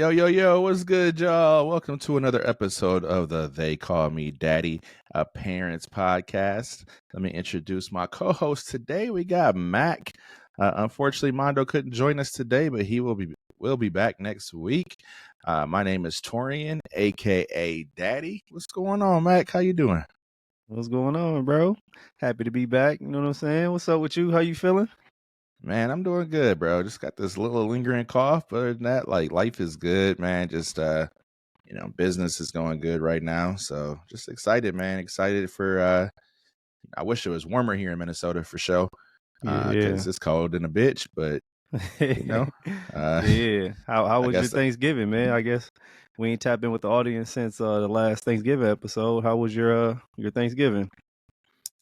Yo, yo, yo, what's good, y'all? Welcome to another episode of the They Call Me Daddy, a parents podcast. Let me introduce my co-host today. We got Mac. Unfortunately, Mondo couldn't join us today, but he will be back next week. My name is Torrean, aka Daddy. What's going on, Mac? How you doing? What's going on, bro? Happy to be back. You know what I'm saying? What's up with you? How you feeling? Man, I'm doing good, bro. Just got this little lingering cough, but other than that, like life is good, man. Just business is going good right now. So just excited, man. Excited for I wish it was warmer here in Minnesota for sure. Yeah. Because it's cold in a bitch, but you know, uh Yeah. How I was your guess Thanksgiving, man? I guess we ain't tapped in with the audience since the last Thanksgiving episode. How was your Thanksgiving?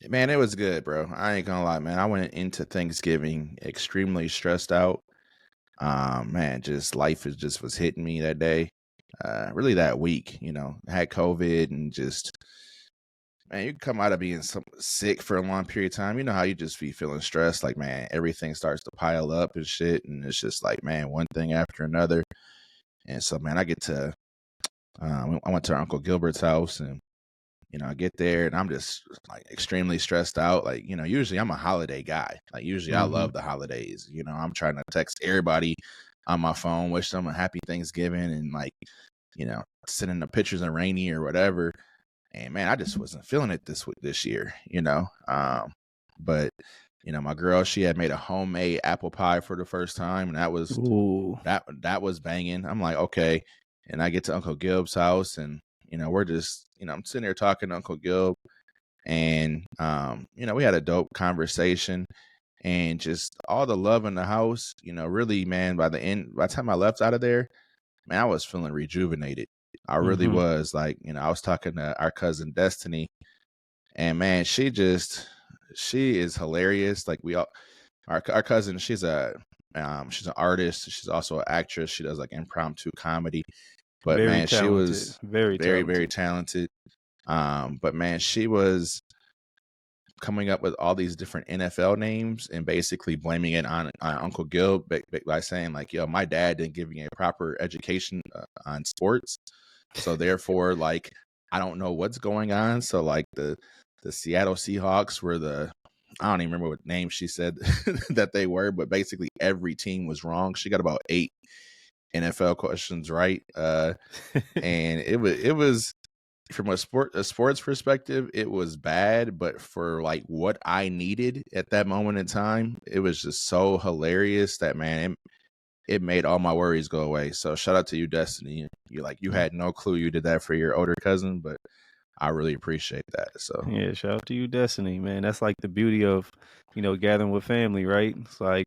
man, it was good, bro. I ain't gonna lie, man. I went into Thanksgiving extremely stressed out. Man, just life is just was hitting me that day. Really that week, I had COVID and just man, you come out of being sick for a long period of time. You know how you just be feeling stressed, like man, everything starts to pile up and shit, and it's just like man, one thing after another. And so, man, I went to our Uncle Gilbert's house, and I get there, and I'm just like extremely stressed out. Like, usually I'm a holiday guy. Like, usually I Mm-hmm. love the holidays. I'm trying to text everybody on my phone, wish them a happy Thanksgiving, and like, sending the pictures of rainy or whatever. And man, I just wasn't feeling it this year. But my girl, she had made a homemade apple pie for the first time, and that was Ooh. that was banging. I'm like, okay. And I get to Uncle Gil's house, and we're just, I'm sitting there talking to Uncle Gil, and we had a dope conversation, and just all the love in the house. Really, man. By the time I left out of there, man, I was feeling rejuvenated. I really Mm-hmm. was. Like, I was talking to our cousin Destiny, and man, she is hilarious. Like our cousin, she's an artist. She's also an actress. She does like impromptu comedy. But Very man, she talented. was Very very, very talented. talented. But man, she was coming up with all these different NFL names and basically blaming it on Uncle Gil by saying like, yo, my dad didn't give me a proper education on sports. So therefore, like, I don't know what's going on. So like the Seattle Seahawks were I don't even remember what name she said that they were, but basically every team was wrong. She got about 8 NFL questions right. And it was from a sports perspective, it was bad, but for like what I needed at that moment in time, it was just so hilarious that man, it made all my worries go away. So shout out to you, Destiny. You had no clue you did that for your older cousin, but I really appreciate that. So Yeah, shout out to you, Destiny, man. That's like the beauty of, gathering with family, right? It's like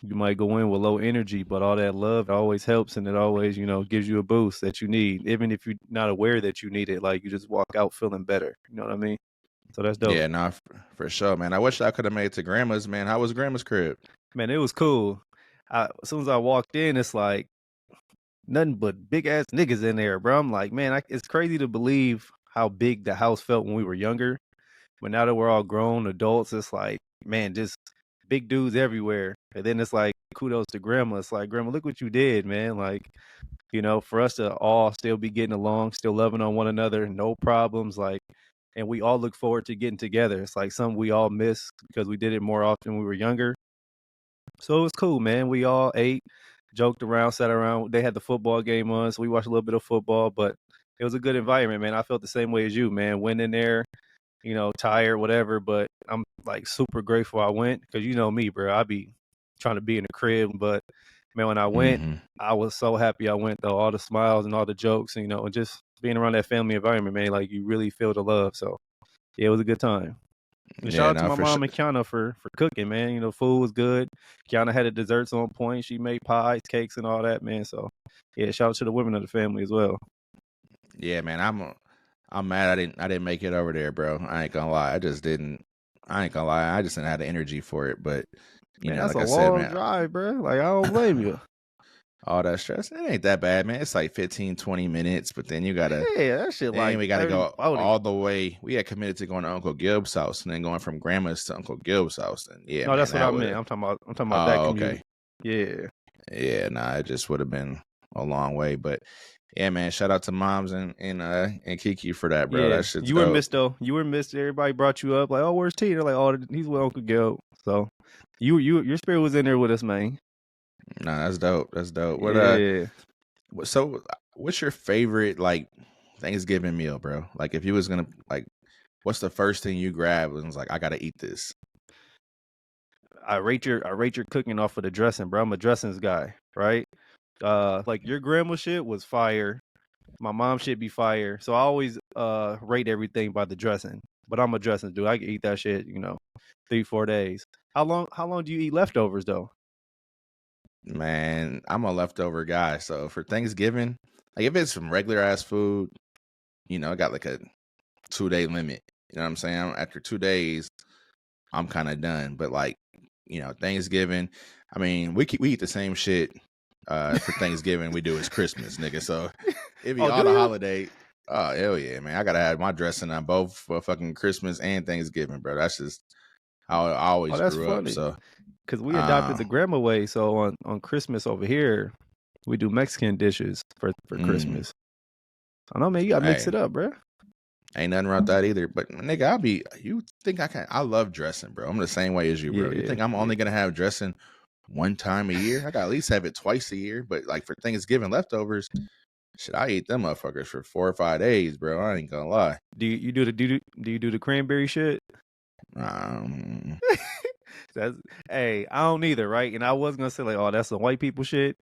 you might go in with low energy, but all that love always helps and it always, gives you a boost that you need, even if you're not aware that you need it. Like you just walk out feeling better. You know what I mean? So that's dope. yeah, no, for sure, man. I wish I could have made it to grandma's, man. How was grandma's crib? Man, it was cool. As soon as I walked in, it's like nothing but big ass niggas in there, bro. I'm like, man, it's crazy to believe how big the house felt when we were younger. But now that we're all grown adults, it's like, man, just big dudes everywhere. And then it's like, kudos to grandma. It's like, grandma, look what you did, man. Like, for us to all still be getting along, still loving on one another, no problems. Like, and we all look forward to getting together. It's like something we all miss because we did it more often when we were younger. So it was cool, man. We all ate, joked around, sat around. They had the football game on, so we watched a little bit of football, but it was a good environment, man. I felt the same way as you, man. Went in there, tired, whatever. But I'm like super grateful I went because you know me, bro. I be trying to be in the crib, but man, when I went, Mm-hmm. I was so happy I went though. All the smiles and all the jokes, and just being around that family environment, man. Like you really feel the love. So yeah, it was a good time. And shout Yeah, out to no, my for sure. mom and Kiana for cooking, man. Food was good. Kiana had the desserts on point. She made pies, cakes, and all that, man. So yeah, shout out to the women of the family as well. Yeah, man, I'm mad I didn't make it over there, bro. I ain't gonna lie. I ain't gonna lie. I just didn't have the energy for it. But Man, that's like a I said, long man, drive, bro. Like I don't blame you. all that stress, it ain't that bad, man. It's like 15, 20 minutes, but Yeah, that shit then like we gotta 30, go 40. all the way. We had committed to going to Uncle Gil's house and then going from grandma's to Uncle Gil's house. And yeah, No, man, that's what I that would meant. have I'm talking about that oh, commute. okay. Yeah. Yeah, nah, it just would have been a long way. But yeah, man, shout out to moms and Kiki for that, bro. Yeah, That shit's you were dope. missed though. You were missed. Everybody brought you up like, oh, where's T? They're like, oh, he's with Uncle Gil. So your spirit was in there with us, man. Nah, that's dope. That's dope. Yeah. So what's your favorite like Thanksgiving meal, bro? Like if you was gonna like, what's the first thing you grab and was like, I gotta eat this? I rate your cooking off of the dressing, bro. I'm a dressings guy, right? Like your grandma shit was fire. My mom shit be fire. So I always rate everything by the dressing. But I'm a dressing dude. I can eat that shit, 3-4 days. How long do you eat leftovers though? Man, I'm a leftover guy. So for Thanksgiving, like if it's some regular ass food, I got like a 2-day limit. You know what I'm saying? After 2 days, I'm kind of done. But like, Thanksgiving, I mean, we eat the same shit for Thanksgiving we do as Christmas, nigga. So it be Oh, all do the you? holiday. Oh hell yeah, man! I gotta have my dressing on both for fucking Christmas and Thanksgiving, bro. That's just how I Oh, always that's grew up. funny. So, Cause we adopted uh, the grandma way. So on Christmas over here, we do Mexican dishes for Christmas. I know, man. You gotta mix hey, it up, bro. ain't nothing wrong with that either. But nigga, you think I can? I love dressing, bro. I'm the same way as you, bro. You Yeah, think I'm yeah. only gonna have dressing one time a year? I gotta at least have it twice a year. But like for Thanksgiving leftovers, shit, I eat them motherfuckers for 4 or 5 days, bro. I ain't gonna lie. Do you do the cranberry shit? Um, That's hey, I don't either, right? And I was gonna say like, oh, that's some white people shit.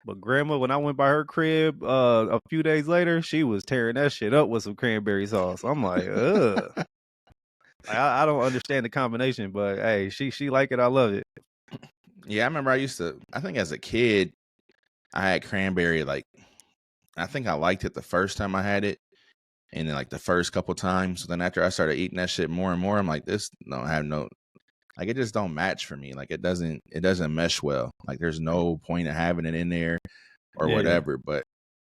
But grandma, when I went by her crib a few days later, she was tearing that shit up with some cranberry sauce. I'm like, ugh. Like, I don't understand the combination, but hey, she like it. I love it. yeah, I remember I think as a kid, I had cranberry, like, I think I liked it the first time I had it. And then like the first couple times, then after I started eating that shit more and more, I'm like, this don't have no, like, it just don't match for me. Like it doesn't mesh well. Like there's no point of having it in there or Yeah. whatever. But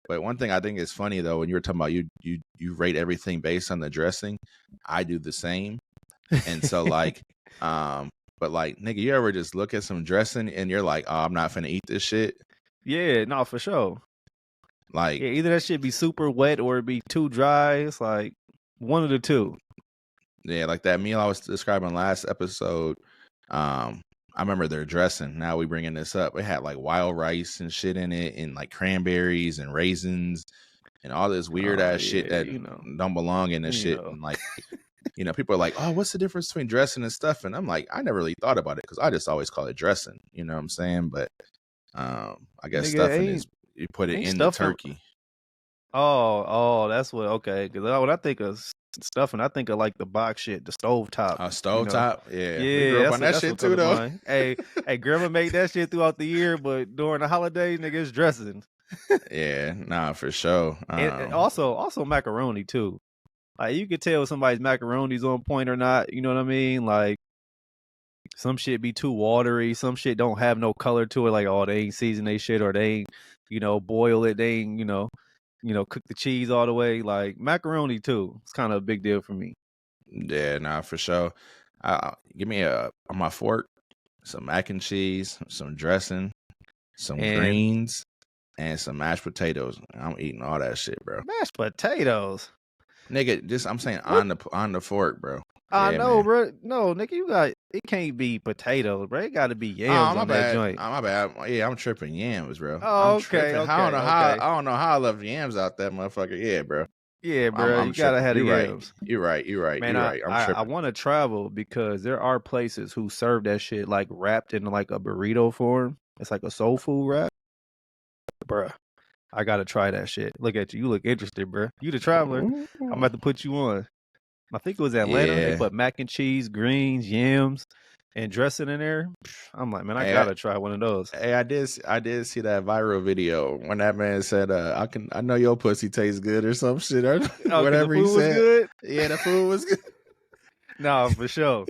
one thing I think is funny though, when you were talking about you rate everything based on the dressing, I do the same. And so like, but like, nigga, you ever just look at some dressing and you're like, oh, I'm not finna eat this shit? Yeah, no, for sure. Like, Yeah, either that shit be super wet or it be too dry. It's like one of the two. yeah, like that meal I was describing last episode. I remember their dressing. Now we bringing this up. It had like wild rice and shit in it, and like cranberries and raisins, and all this weird ass shit Yeah, that don't belong in this you shit. know. And like, people are like, "Oh, what's the difference between dressing and stuffing?" I'm like, I never really thought about it because I just always call it dressing. You know what I'm saying? But I guess Nigga, stuffing is you put it ain't in the stuffing. turkey. Oh, that's what. Okay, because when I think of stuffing, I think of like the box shit, the stove top. Stovetop. Yeah, we grew Yeah, up on that that's shit what comes too, to though. mind. Hey, grandma made that shit throughout the year, but during the holidays, nigga, it's dressing. Yeah, nah, for sure. And also macaroni too. Like you could tell if somebody's macaroni's on point or not. You know what I mean? Like some shit be too watery. Some shit don't have no color to it. Like, oh, they ain't season they shit or they ain't, boil it. They ain't, cook the cheese all the way. Like macaroni too. It's kind of a big deal for me. Yeah, nah, for sure. Give me on my fork some mac and cheese, some dressing, some And greens, and some mashed potatoes. I'm eating all that shit, bro. mashed potatoes. Nigga, I'm saying What? on the fork, bro. I Yeah, know, man. bro. No, nigga, it can't be potatoes, bro. It got to be Oh, yams my on that bad. joint. Oh, my bad. Yeah, I'm tripping yams, bro. Oh, I'm okay, tripping. okay, okay. I don't know how I left yams out that motherfucker. Yeah, bro. Yeah, bro. I'm You gotta tripping. have the You're right. yams. You're right. You're right. Man, You're right. I'm I tripping. want to travel because there are places who serve that shit like wrapped in like a burrito form. It's like a soul food wrap, bruh. I gotta try that shit. Look at you. You look interested, bruh. You the traveler. I'm about to put you on. I think it was Atlanta. They Yeah. put mac and cheese, greens, yams, and dressing in there. I'm like, man, I Hey, gotta try one of those. Hey, I did see that viral video when that man said, I know your pussy tastes good" or some shit or Oh, because the whatever he food was said. good. Yeah, the food was good. No, for sure.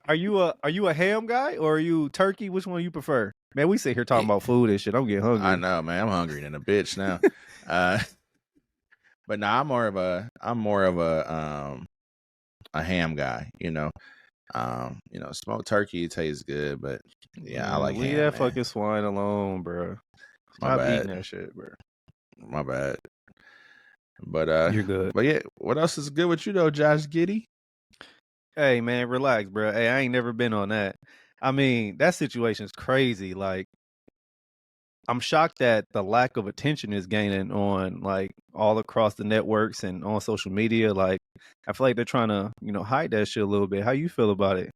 Are you a ham guy or are you turkey? Which one you prefer? Man, we sit here talking about food and shit. I'm getting I hungry. know, man. I'm hungry than a bitch now. Uh, but no, I'm more of a ham guy. Smoked turkey tastes good, but yeah, I Man, like leave ham, that man. fucking swine alone, bro. My Stop bad. eating that shit, bro. My bad. You're good. But yeah, what else is good with you though, Josh Giddey? Hey man, relax, bro. Hey, I ain't never been on that. I mean, that situation's crazy. Like, I'm shocked that the lack of attention is gaining on like all across the networks and on social media. Like, I feel like they're trying to, hide that shit a little bit. How you feel about it?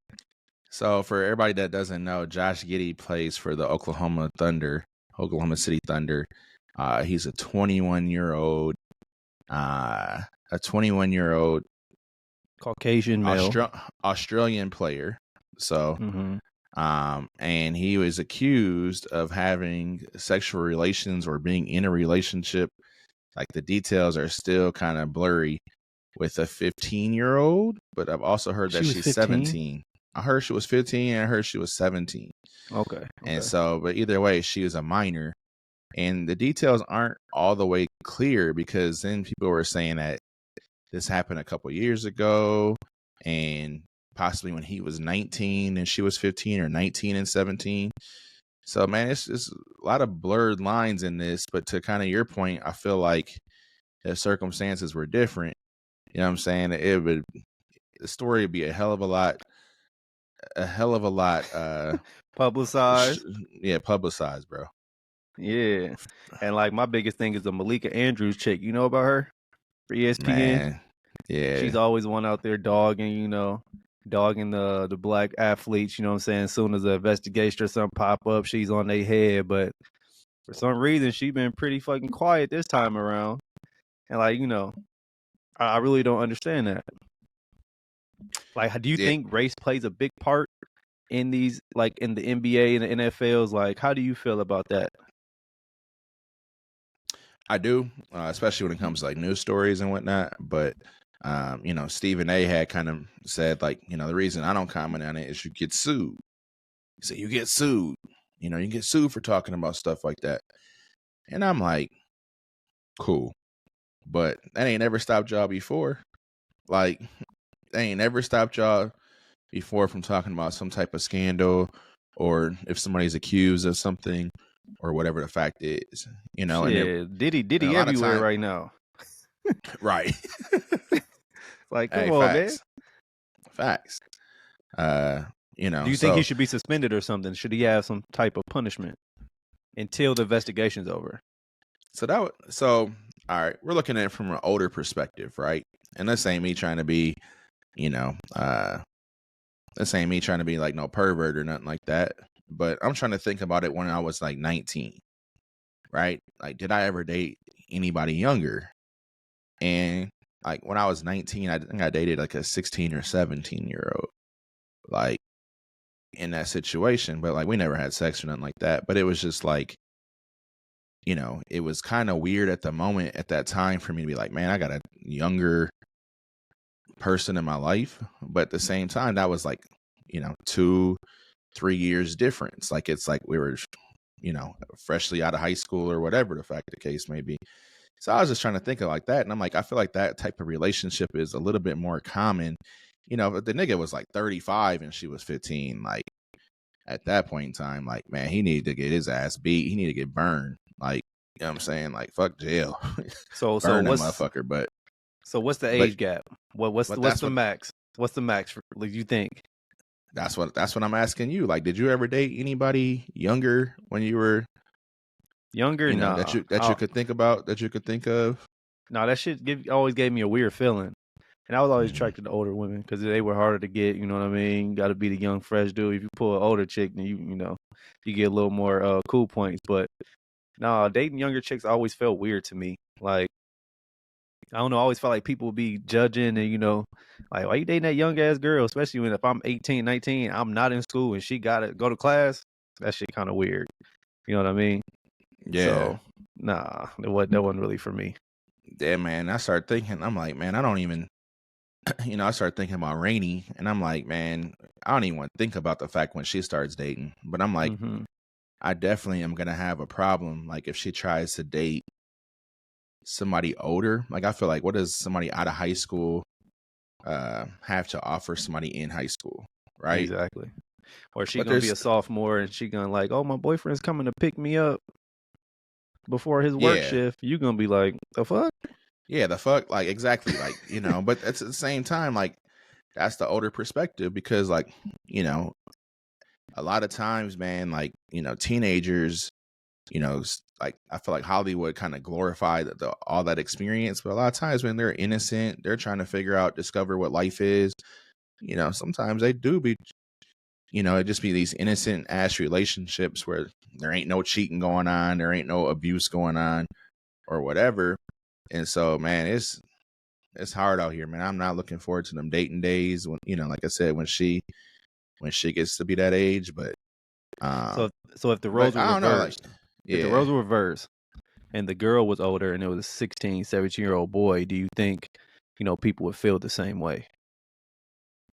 So for everybody that doesn't know, Josh Giddey plays for the Oklahoma City Thunder. He's a 21-year-old, a 21-year-old Caucasian male. Australian player. So, and he was accused of having sexual relations or being in a relationship. Like the details are still kind of blurry with a 15-year-old, but I've also heard that she's 17. I heard she was 15 and I heard she was 17. Okay. And so, but either way, she was a minor. And the details aren't all the way clear because then people were saying that this happened a couple years ago and possibly when he was 19 and she was 15 or 19 and 17. So, man, it's a lot of blurred lines in this. But to kind of your point, I feel like if circumstances were different, you know what I'm saying? The story would be a hell of a lot publicized. Publicized, bro. Yeah. And like my biggest thing is the Malika Andrews chick. You know about her? For ESPN? Man, yeah. She's always one out there dogging, dogging the black athletes, you know what I'm saying? As soon as an investigation or something pop up, she's on their head. But for some reason, she's been pretty fucking quiet this time around. And like, I really don't understand that. Like, do you think race plays a big part in these, like in the NBA and the NFLs? Like, how do you feel about that? I do, especially when it comes to like news stories and whatnot. But, Stephen A had kind of said like, the reason I don't comment on it is you get sued. He said, you get sued. You get sued for talking about stuff like that. And I'm like, cool. But that ain't never stopped y'all before. Like, they ain't never stopped y'all before from talking about some type of scandal or if somebody's accused of something or whatever the fact is, Shit, and Diddy everywhere right now. Right. Like, come on, facts. Man. Facts. Do you think he should be suspended or something? Should he have some type of punishment until the investigation's over? So all right, we're looking at it from an older perspective, right? And this ain't me trying to be, this ain't me trying to be like no pervert or nothing like that. But I'm trying to think about it when I was like 19, right? Like, did I ever date anybody younger? And like when I was 19, I think I dated like a 16 or 17-year-old, like in that situation. But like we never had sex or nothing like that. But it was just like, it was kind of weird at the moment at that time for me to be like, man, I got a younger person in my life. But at the same time, that was like, 2-3 years difference. Like it's like we were, freshly out of high school or whatever the case may be. So I was just trying to think of like that. And I'm like, I feel like that type of relationship is a little bit more common. But the nigga was like 35 and she was 15. Like at that point in time, like, man, he needed to get his ass beat. He needed to get burned. Like, you know what I'm saying? Like, fuck jail. So burn that motherfucker. But so what's the age gap? What's the max? What's the max for, like, you think? That's what I'm asking you. Like, did you ever date anybody younger when you were younger? No, that you could think about, that you could think of. No, that shit always gave me a weird feeling, and I was always attracted to older women because they were harder to get. You know what I mean? Got to be the young, fresh dude. If you pull an older chick, then you get a little more cool points. But no, dating younger chicks always felt weird to me. Like, I don't know. I always felt like people would be judging and, like, why you dating that young ass girl? Especially if I'm 18, 19, I'm not in school and she got to go to class. That shit kind of weird. You know what I mean? Yeah. So, nah, that wasn't really for me. Yeah, man. I started thinking, I'm like, man, I don't even, I started thinking about Rainey and I'm like, man, I don't even want to think about the fact when she starts dating. But I'm like, I definitely am going to have a problem. Like if she tries to date somebody older, like I feel like, what does somebody out of high school have to offer somebody in high school, right? Exactly. Or she gonna be a sophomore and she gonna like, oh, my boyfriend's coming to pick me up. before his work Yeah. shift, you gonna be like, the fuck? Yeah, the fuck, like exactly, like but at the same time, like that's the older perspective because, like, a lot of times, man, like teenagers, like I feel like Hollywood kind of glorified all that experience, but a lot of times when they're innocent, they're trying to discover what life is. Sometimes they do be, it just be these innocent ass relationships where there ain't no cheating going on, there ain't no abuse going on, or whatever. And so, man, it's hard out here, man. I'm not looking forward to them dating days when, like I said, when she gets to be that age. But so if the roles were I don't know, like, reversed, yeah. if the roles were reversed and the girl was older and it was a 16, 17-year-old boy, do you think, people would feel the same way?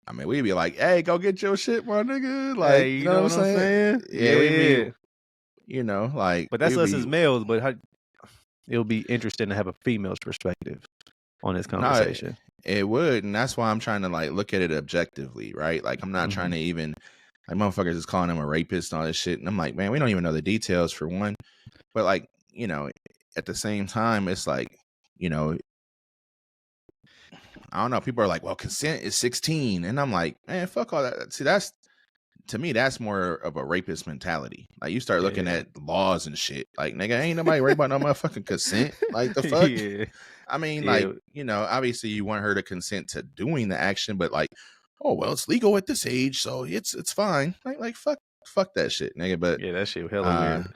I mean, we'd be like, hey, go get your shit, my nigga. Like, Hey, you know what I'm saying? Yeah, we'd be, like. But that's us as males, but it'll be interesting to have a female's perspective on this conversation. No, it would, and that's why I'm trying to like look at it objectively, right? Like I'm not trying to even like motherfuckers is calling him a rapist and all this shit, and I'm like, man, we don't even know the details for one, but like at the same time, it's like I don't know. People are like, well, consent is 16, and I'm like, man, fuck all that. See, that's to me, that's more of a rapist mentality. Like you start looking at laws and shit. Like, nigga, ain't nobody worried about no motherfucking consent. Like the fuck. Yeah. I mean, like, obviously you want her to consent to doing the action, but like, oh well, it's legal at this age, so it's fine. Like fuck that shit, nigga. But yeah, that shit hella weird.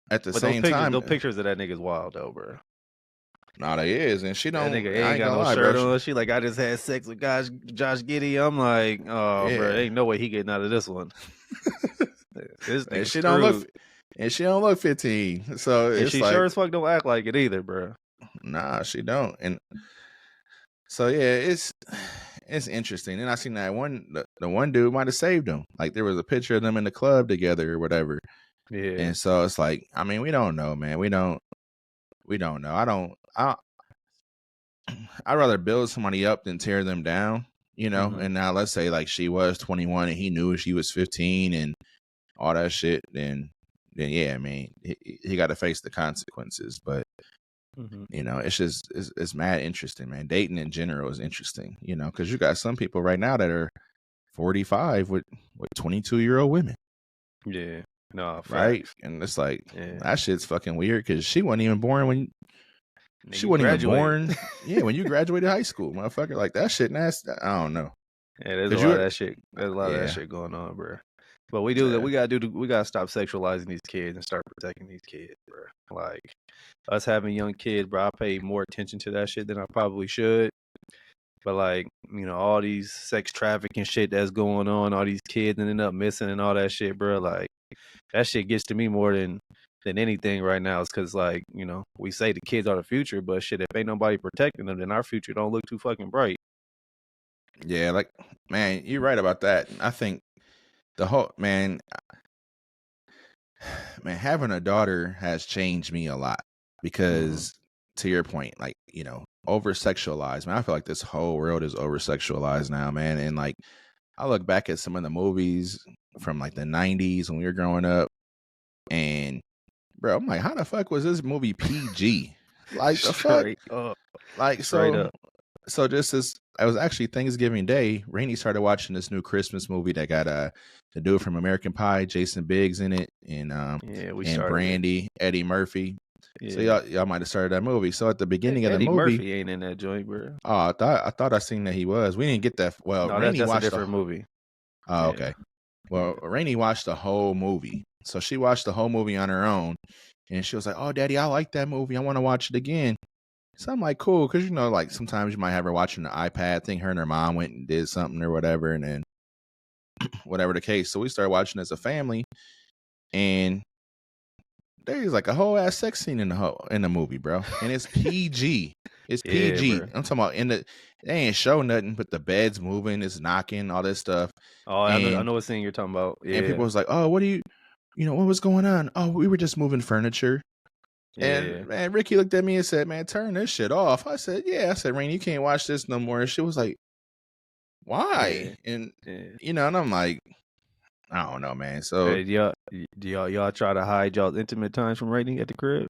At the same time, those pictures of that nigga's wild though, bro. Nah, they is, and she don't. That nigga ain't got no shirt on. She like, I just had sex with Josh Giddey. I'm like, oh, bro, ain't no way he getting out of this one. This nigga and she don't look 15. So and it's she like, sure as fuck don't act like it either, bro. Nah, she don't. And so yeah, it's interesting. And I seen that the one dude might have saved him. Like there was a picture of them in the club together or whatever. Yeah. And so it's like, I mean, we don't know, man. We don't know. I'd rather build somebody up than tear them down, And now let's say like she was 21 and he knew she was 15 and all that shit, then yeah, I mean, he got to face the consequences. But it's just it's mad interesting, man. Dating in general is interesting, because you got some people right now that are 45 with 22-year-old women. Yeah, no, right, facts. and it's like that shit's fucking weird because she wasn't even born when. She wasn't even born. Yeah, when you graduated high school, motherfucker. Like that shit nasty. I don't know. Yeah, there's a lot of that shit. There's a lot of that shit going on, bro. But we gotta stop sexualizing these kids and start protecting these kids, bro. Like us having young kids, bro. I pay more attention to that shit than I probably should. But like, all these sex trafficking shit that's going on, all these kids ending up missing and all that shit, bro. Like that shit gets to me more than anything right now. Is because like, we say the kids are the future, but shit, if ain't nobody protecting them, then our future don't look too fucking bright. Yeah, like, man, you're right about that. I think the whole man, having a daughter has changed me a lot because to your point, like, over sexualized, man. I feel like this whole world is over sexualized now, man. And like, I look back at some of the movies from like the 90s when we were growing up, and bro, I'm like, how the fuck was this movie PG? Like the fuck, like so just as I was actually Thanksgiving Day, Rainey started watching this new Christmas movie that got the dude from American Pie, Jason Biggs in it, and Brandy, Eddie Murphy. Yeah. So y'all might have started that movie. So at the beginning of the movie, Murphy ain't in that joint, bro. Oh, I thought I seen that he was. We didn't get that. Well, no, Rainey that's watched a different movie. Oh, okay. Well, Rainey watched the whole movie. So she watched the whole movie on her own, and she was like, "Oh, Daddy, I like that movie. I want to watch it again." So I'm like, "Cool," because like sometimes you might have her watching the iPad. I think her and her mom went and did something or whatever, and then whatever the case. So we started watching as a family, and there's like a whole ass sex scene in the movie, bro, and it's PG. It's PG. Bro. I'm talking about they ain't show nothing, but the bed's moving, it's knocking, all this stuff. Oh, I know what scene you're talking about. Yeah. And people was like, "Oh, what do you what was going on?" "Oh, we were just moving furniture." Yeah. And man, Ricky looked at me and said, "Man, turn this shit off." I said, "Yeah." I said, "Rain, you can't watch this no more." And she was like, "Why?" Yeah. And and I'm like, I don't know, man. So hey, do y'all try to hide y'all's intimate times from Rainey at the crib?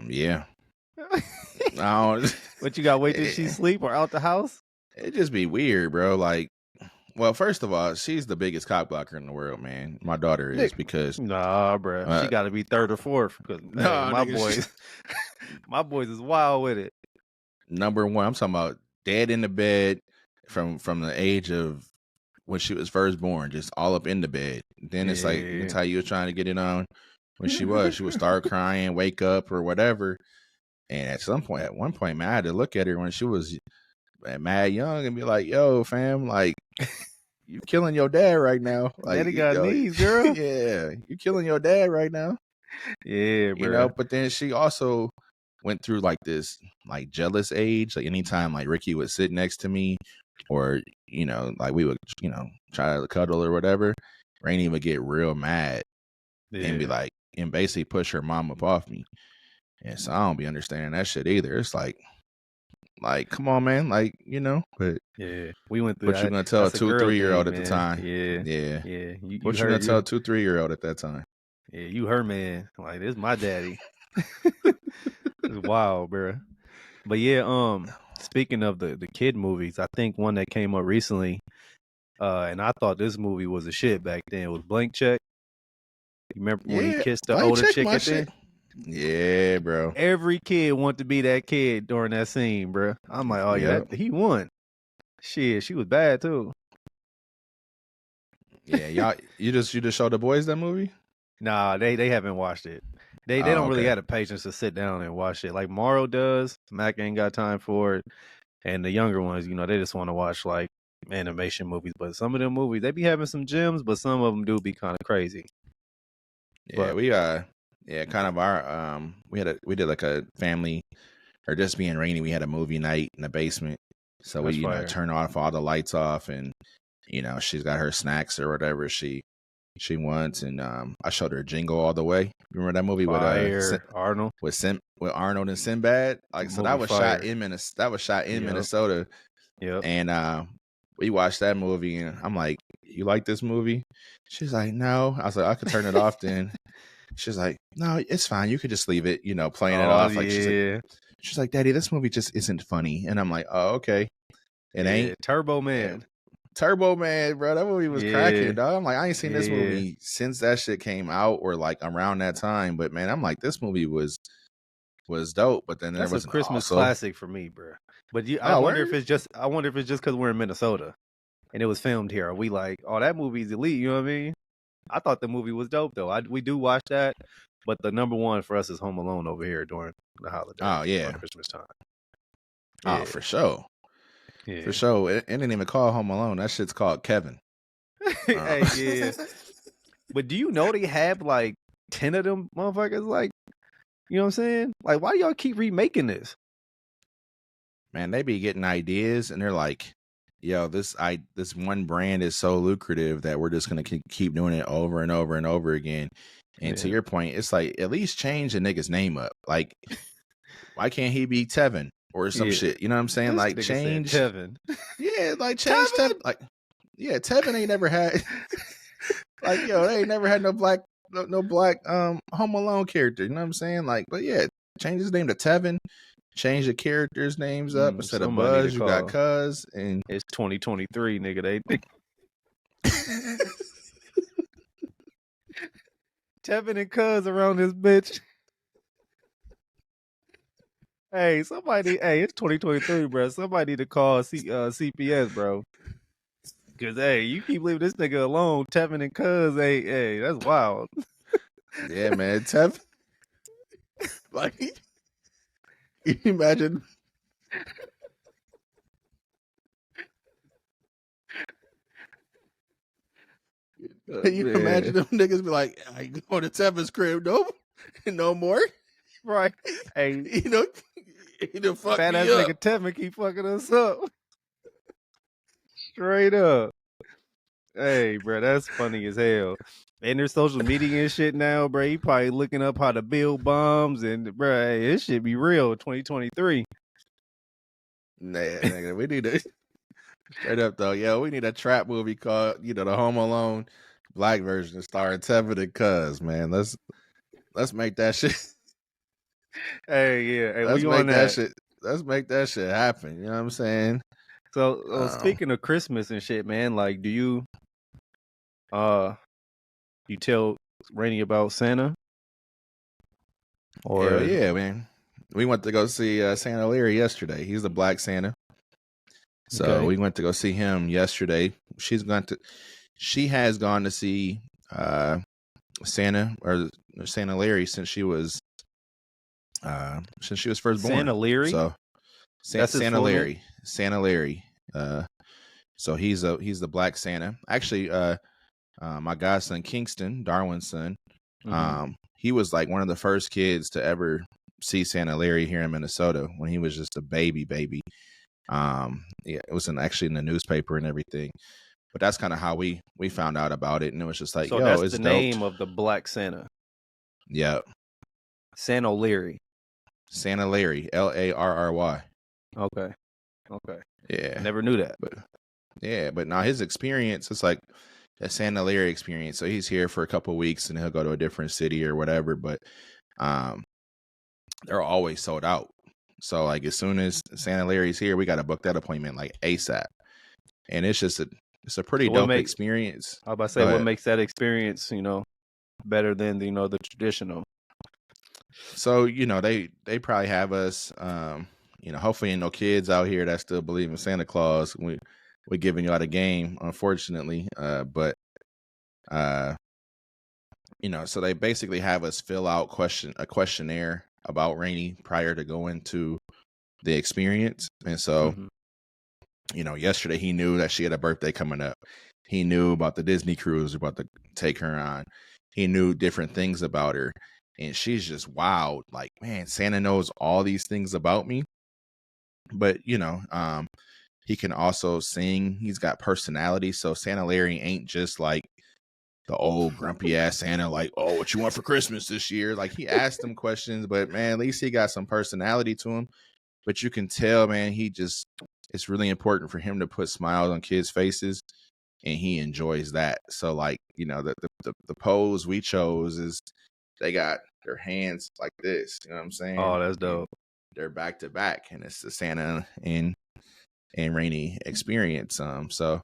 Yeah. I don't, But you gotta wait till she it, sleep or out the house? it just be weird, bro. Like, well, first of all, she's the biggest cock blocker in the world, man. My daughter is Nick. because Nah, bruh. She gotta be third or fourth. Because hey, no, my nigga, boys my boys is wild with it. number one, I'm talking about dead in the bed from the age of when she was first born, just all up in the bed. Then it's like you can Yeah. tell you was trying to get it on when she would start crying, wake up or whatever. And at one point, man, I had to look at her when she was mad young and be like, "Yo, fam, like you killing your dad right now. Like, Daddy got yo, knees, girl. yeah, you killing your dad right now." Yeah, You know, bruh. but then she also went through like this like jealous age. Like anytime like Ricky would sit next to me or, like we would, try to cuddle or whatever, Rainey would get real mad and be Yeah. like, and basically push her mom up off me. And so I don't be understanding that shit either. It's like, come on, man. Like, but Yeah. We went through what you that. gonna tell a That's a girl 2-3-year-old thing, at the man. time? Yeah. Yeah. Yeah. You What you gonna heard tell you. a 2-3-year-old at that time? Yeah, you her man. Like, this is my daddy. It's wild, bruh. But yeah, speaking of the kid movies, I think one that came up recently, and I thought this movie was a shit back then, was Blank Check. You remember when he Yeah. kissed the Blank older check chick my at the shit. end? Yeah, bro. Every kid wanted to be that kid during that scene, bruh. I'm like, oh yeah, Yep. he won. Shit, she was bad too. Yeah, y'all. You just showed the boys that movie. Nah, they haven't watched it. They Oh, don't really okay. have the patience to sit down and watch it. Like Morrow does. Mac ain't got time for it. And the younger ones, they just want to watch like animation movies. But some of them movies, they be having some gems, but some of them do be kind of crazy. Yeah, But we kind of our we did like a family or just being rainy. We had a movie night in the basement, so we that's fire. turn off all the lights off, and she's got her snacks or whatever she wants, and I showed her Jingle All the Way. Remember that movie Fire, Arnold. with Arnold and Sinbad? Like, so that Movie was fire. shot in Yep. Minnesota. Yep. And we watched that movie, and I'm like, "You like this movie?" She's like, "No." I was like, "I could turn it off then." She's like, "No, it's fine. You could just leave it, playing it off." Like she's like, "Daddy, this movie just isn't funny." And I'm like, "Oh, okay. It ain't." Turbo Man. Turbo Man, bro. That movie was cracking, dog. I'm like, I ain't seen this movie since that shit came out or like around that time. But man, I'm like, this movie was dope. But then That's there was a Christmas also classic for me, bro. But I wonder if it's just because we're in Minnesota and it was filmed here. Are we like, oh, that movie's elite? You know what I mean? I thought the movie was dope though. We do watch that, but the number one for us is Home Alone over here during the holidays. Oh yeah, during Christmas time. Oh, for sure. Yeah. For sure. It didn't even call Home Alone. That shit's called Kevin. Hey, yeah. But do you know they have like 10 of them motherfuckers? Like, you know what I'm saying? Like, why do y'all keep remaking this? Man, they be getting ideas and they're like, yo, this one brand is so lucrative that we're just gonna keep doing it over and over and over again. And to your point, it's like, at least change the nigga's name up. Like, why can't he be Tevin or some shit? You know what I'm saying? This like, nigga change said Tevin. Yeah, like change Tevin. Like, yeah, Tevin ain't never had like, yo, they ain't never had no black Home Alone character. You know what I'm saying? Like, but yeah, change his name to Tevin. Change the characters' names up instead of Buzz. You got Cuz, and it's 2023, nigga. They Tevin and Cuz around this bitch. Hey, somebody. Hey, it's 2023, bro. Somebody need to call CPS, bro. Cause hey, you keep leaving this nigga alone. Tevin and Cuz, hey, that's wild. Yeah, man, Tevin. Like, can you imagine? Can you imagine them niggas be like, I go to Tevin's crib, no more. Right. Hey, fuck fat me ass up. nigga Tevin keep fucking us up. Straight up. Hey, bro, that's funny as hell. And there's social media and shit now, bro. You probably looking up how to build bombs and, bro, hey, this shit be real. 2023. Nah, nigga, we need to straight up though. Yo, we need a trap movie called, the Home Alone black version starring Tevin and Cuz, man. Let's make that shit. Hey, yeah. Hey, Let's we on make that that. shit. Let's make that shit happen. You know what I'm saying? So, Um, speaking of Christmas and shit, man, like, do uh you tell Rainy about Santa Hell or yeah, man. We went to go see Santa Leary yesterday. He's the Black Santa. So okay? we went to go see him yesterday. She has gone to see Santa or Santa Larry since she was first Santa born. Leary? So That's his full name? Santa Larry. So he's the Black Santa. Actually, my godson Kingston, Darwin's son, Mm-hmm. he was like one of the first kids to ever see Santa Larry here in Minnesota when he was just a baby. Yeah, it was actually in the newspaper and everything. But that's kind of how we found out about it, and it was just like, So yo, that's it's the dope. name of the Black Santa. Yeah, Santa Leary. Santa Larry, Larry. Okay. Okay. I Yeah, never knew that. but now his experience, it's like a Santa Larry experience. So he's here for a couple of weeks, and he'll go to a different city or whatever. But um, they're always sold out. So like as soon as Santa Larry's here, we got to book that appointment like ASAP. And it's a pretty So what dope makes experience. I was about to Go say what ahead. makes that experience, better than the traditional. So they probably have us. Hopefully ain't no kids out here that still believe in Santa Claus. We're giving y'all the game, unfortunately. But so they basically have us fill out a questionnaire about Rainy prior to going to the experience. And so, Mm-hmm. yesterday he knew that she had a birthday coming up. He knew about the Disney cruise about to take her on. He knew different things about her. And she's just wild. Like, man, Santa knows all these things about me. But, he can also sing. He's got personality. So Santa Larry ain't just like the old grumpy ass Santa, like, oh, what you want for Christmas this year? Like, he asked them questions, but man, at least he got some personality to him. But you can tell, man, it's really important for him to put smiles on kids' faces, and he enjoys that. So, like, the pose we chose is they got their hands like this, you know what I'm saying? Oh, that's And dope. they're back to back, and it's the Santa and Rainy experience. So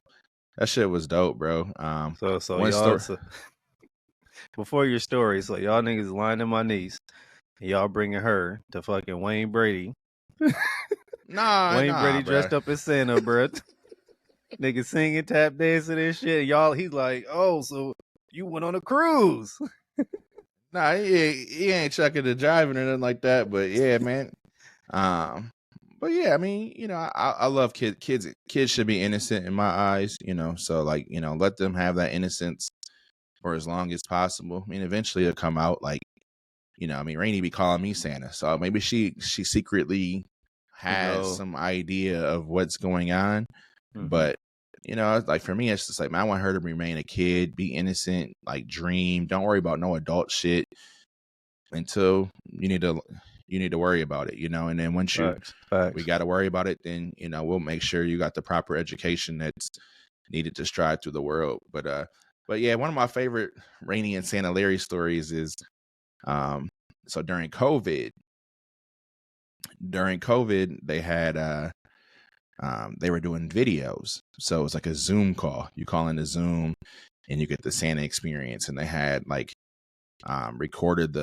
that shit was dope, bro. So One y'all story. before your story, so y'all niggas lying my niece. Y'all bringing her to fucking Wayne Brady. Wayne Nah, Brady bro. dressed up as Santa, bruh. Nigga singing, tap dancing and shit. Y'all, he's like, oh, so you went on a cruise. Nah, he ain't chucking the driving or nothing like that. But yeah, man. But yeah, I mean, I love kids. Kids should be innocent in my eyes. So like, let them have that innocence for as long as possible. I mean, eventually it'll come out. Like, I mean, Rainey be calling me Santa, so maybe she secretly You has know. some idea of what's going on. Mm-hmm. But like for me, it's just like, man, I want her to remain a kid, be innocent, like dream. Don't worry about no adult shit until you need to worry about it, And then once we Facts. got to worry about it, then we'll make sure you got the proper education that's needed to stride through the world. But yeah, one of my favorite Rainy and Santa Larry stories is so during COVID they had they were doing videos. So it was like a Zoom call. You call in a Zoom and you get the Santa experience. And they had like recorded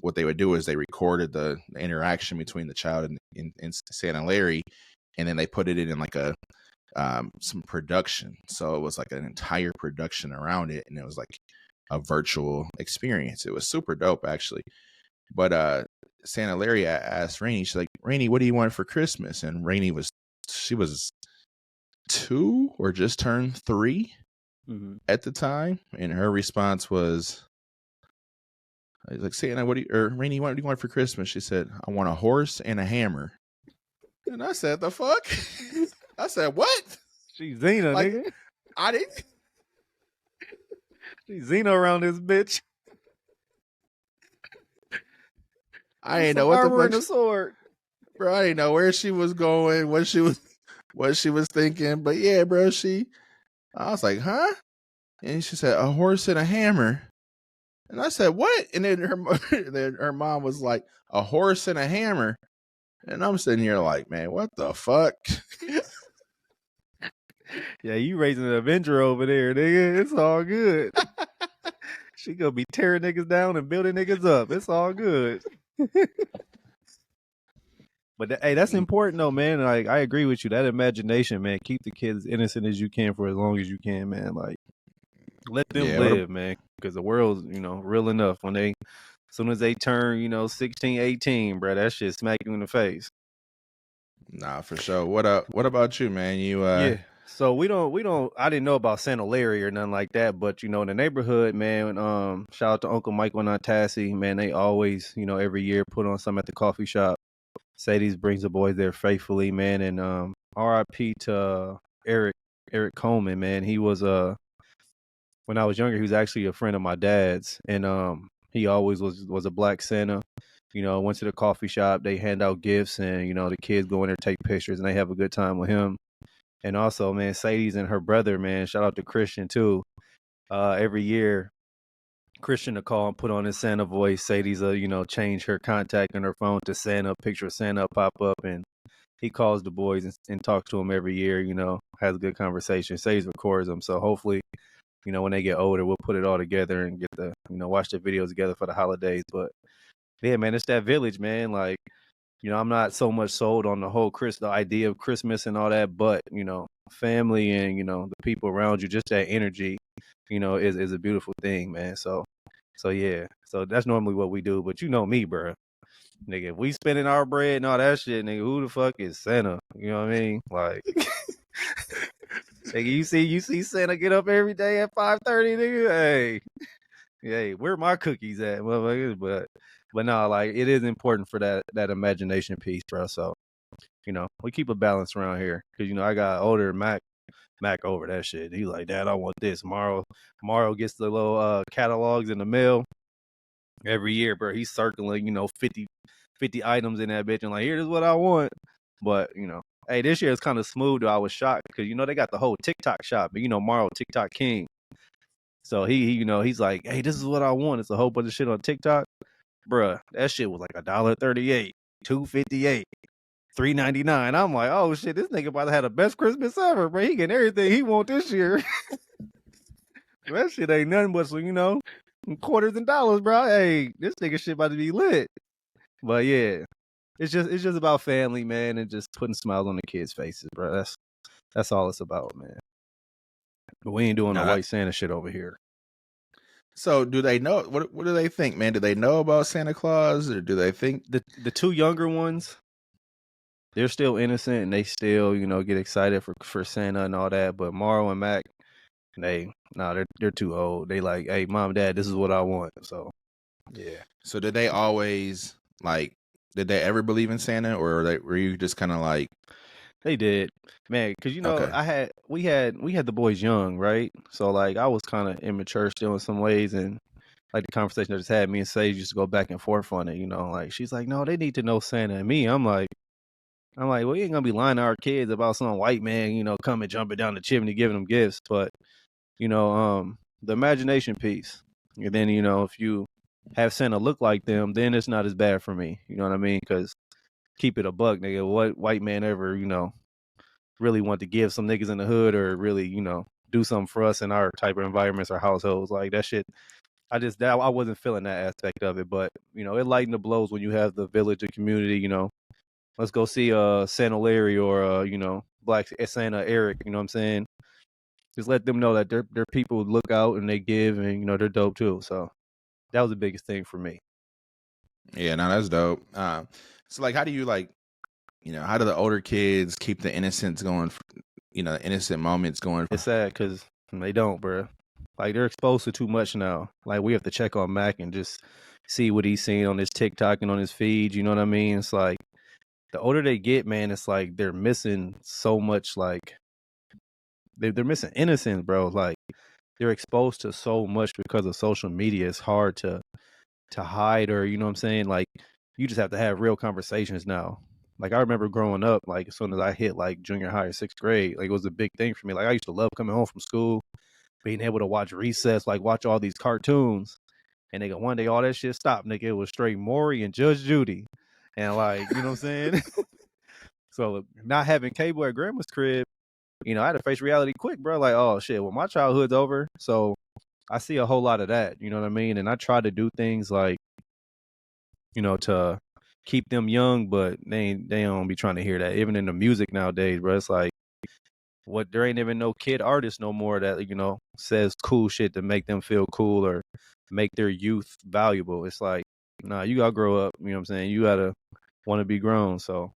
what they would do is they recorded the interaction between the child and Santa Larry, and then they put it in like a some production. So it was like an entire production around it, and it was like a virtual experience. It was super dope, actually. But Santa Larry asked Rainy, she's like, Rainy, what do you want for Christmas? And Rainy was 2 or just turned 3 at the time, and her response was, I was like, Santa, Rainy, what do you want for Christmas? She said, I want a horse and a hammer. And I said, the fuck? I said, what? She's Xena, Like, nigga. I didn't. She's Xena around this bitch. I ain't Some know what the armor fuck, and a sword. bro. I didn't know where she was going, what she was thinking. But yeah, bro, I was like, huh? And she said, a horse and a hammer. And I said, what? And then then her mom was like, a horse and a hammer. And I'm sitting here like, man, what the fuck? Yeah, you raising an Avenger over there, nigga. It's all good. She gonna be tearing niggas down and building niggas up. It's all good. But hey, that's important though, man. Like I agree with you. That imagination, man. Keep the kids innocent as you can for as long as you can, man. Like let them live, man. Because the world's, real enough when as soon as they turn, 16, 18, bro, that shit smack you in the face. Nah, for sure. What about you, man? Yeah. So we don't I didn't know about Santa Larry or nothing like that, but in the neighborhood, man, shout out to Uncle Michael and Aunt Tassie, man, they always, every year put on something at the coffee shop. Sadie's brings the boys there faithfully, man, and RIP to Eric Coleman, man. He was when I was younger, he was actually a friend of my dad's, and he always was a black Santa. Went to the coffee shop, they hand out gifts, and the kids go in there, take pictures, and they have a good time with him. And also, man, Sadie's and her brother, man, shout out to Christian too. Every year, Christian will call and put on his Santa voice. Sadie's change her contact on her phone to Santa, picture of Santa pop up, and he calls the boys and talks to them every year, has a good conversation. Sadie's records them. So hopefully, when they get older, we'll put it all together and get watch the videos together for the holidays. But yeah, man, it's that village, man. Like, I'm not so much sold on the idea of Christmas and all that, but, family and, the people around you, just that energy, is a beautiful thing, man. So yeah. So that's normally what we do. But you know me, bro. Nigga, if we spending our bread and all that shit, nigga, who the fuck is Santa? You know what I mean? Like, nigga, you see Santa get up every day at 5:30, nigga. Hey, where my cookies at, motherfuckers? But no, like it is important for that imagination piece, bro. So, we keep a balance around here because I got older Mac over that shit. He's like, Dad, I want this. Tomorrow gets the little catalogs in the mail every year, bro. He's circling, 50 items in that bitch and like, here's what I want. But, hey, this year is kind of smooth. Though. I was shocked because, they got the whole TikTok shop. But, Mario TikTok king. So he he's like, hey, this is what I want. It's a whole bunch of shit on TikTok. Bruh, that shit was like $1.38, $2.58, $3.99. I'm like, oh shit, this nigga about to have the best Christmas ever, bro. He getting everything he want this year. That shit ain't nothing but some, quarters and dollars, bro. Hey, this nigga shit about to be lit. But yeah, it's just about family, man, and just putting smiles on the kids' faces, bro. That's all it's about, man. But we ain't doing the white Santa shit over here. So do they know what do they think, man? Do they know about Santa Claus, or do they think the two younger ones, they're still innocent and they still, get excited for Santa and all that, but Morrow and Mac, they're too old. They like, hey, mom, dad, this is what I want. So yeah. So did they always did they ever believe in Santa, or were you just kind of like? They did, man, because Okay. we had the boys young, right? So like I was kind of immature still in some ways, and like the conversation I just had, me and Sage used to go back and forth on it. Like she's like, no, they need to know Santa, and me, I'm like, well, you ain't gonna be lying to our kids about some white man, coming jumping down the chimney giving them gifts, but the imagination piece, and then if you have Santa look like them, then it's not as bad for me. You know what I mean? Because keep it a buck, nigga. What white man ever, really want to give some niggas in the hood or really, do something for us in our type of environments or households? Like that shit. I wasn't feeling that aspect of it, but it lightened the blows when you have the village, the community. Let's go see Santa Larry or Black Santa Eric. You know what I'm saying? Just let them know that they're people who look out and they give, and they're dope too. So that was the biggest thing for me. Yeah, no, that's dope. So like, how do you how do the older kids keep the innocence going? The innocent moments going. It's sad because they don't, bro. Like they're exposed to too much now. Like we have to check on Mac and just see what he's seeing on his TikTok and on his feed. You know what I mean? It's like the older they get, man, it's like they're missing so much. Like they're missing innocence, bro. Like they're exposed to so much because of social media. It's hard to hide, or you know what I'm saying? Like you just have to have real conversations now. Like I remember growing up, like as soon as I hit like junior high or sixth grade, like it was a big thing for me. Like I used to love coming home from school, being able to watch recess, like watch all these cartoons. And nigga, one day all that shit stopped, nigga. It was straight Maury and Judge Judy. And like, you know what I'm saying? So not having cable at grandma's crib, you know, I had to face reality quick, bro. Like, oh shit, well, my childhood's over. So I see a whole lot of that, you know what I mean? And I try to do things like, you know, to keep them young, but they don't be trying to hear that. Even in the music nowadays, bro, it's like there ain't even no kid artist no more that, you know, says cool shit to make them feel cool or make their youth valuable. It's like, nah, you gotta grow up, you know what I'm saying? You gotta want to be grown. So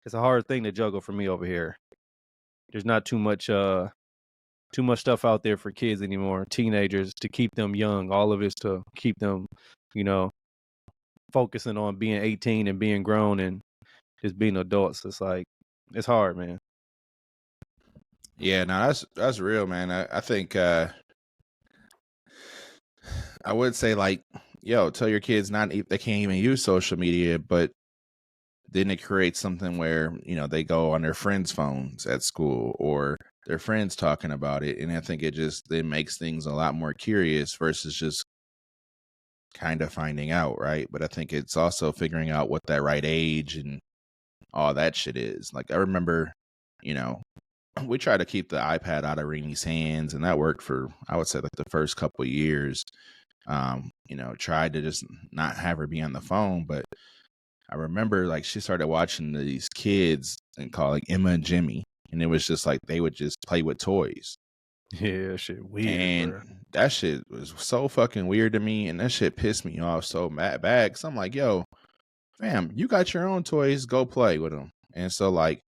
it's a hard thing to juggle for me over here. There's not too much stuff out there for kids anymore, teenagers, to keep them young. All of it's to keep them, you know, focusing on being 18 and being grown and just being adults. It's like, it's hard, man. Yeah, no, that's real, man. I think I would say like, yo, tell your kids they can't even use social media, but then it creates something where, you know, they go on their friends' phones at school or their friends talking about it. And I think it makes things a lot more curious versus just kind of finding out, right? But I think it's also figuring out what that right age and all that shit is. Like I remember, you know, we tried to keep the iPad out of Rainy's hands, and that worked for, I would say, like the first couple of years. You know, tried to just not have her be on the phone, but I remember like she started watching these kids and calling Emma and Jimmy, and it was just like they would just play with toys. Yeah, shit weird, And bro. that shit was so fucking weird to me, and that shit pissed me off so bad. Cause I'm like, yo, fam, you got your own toys, go play with them. And so like,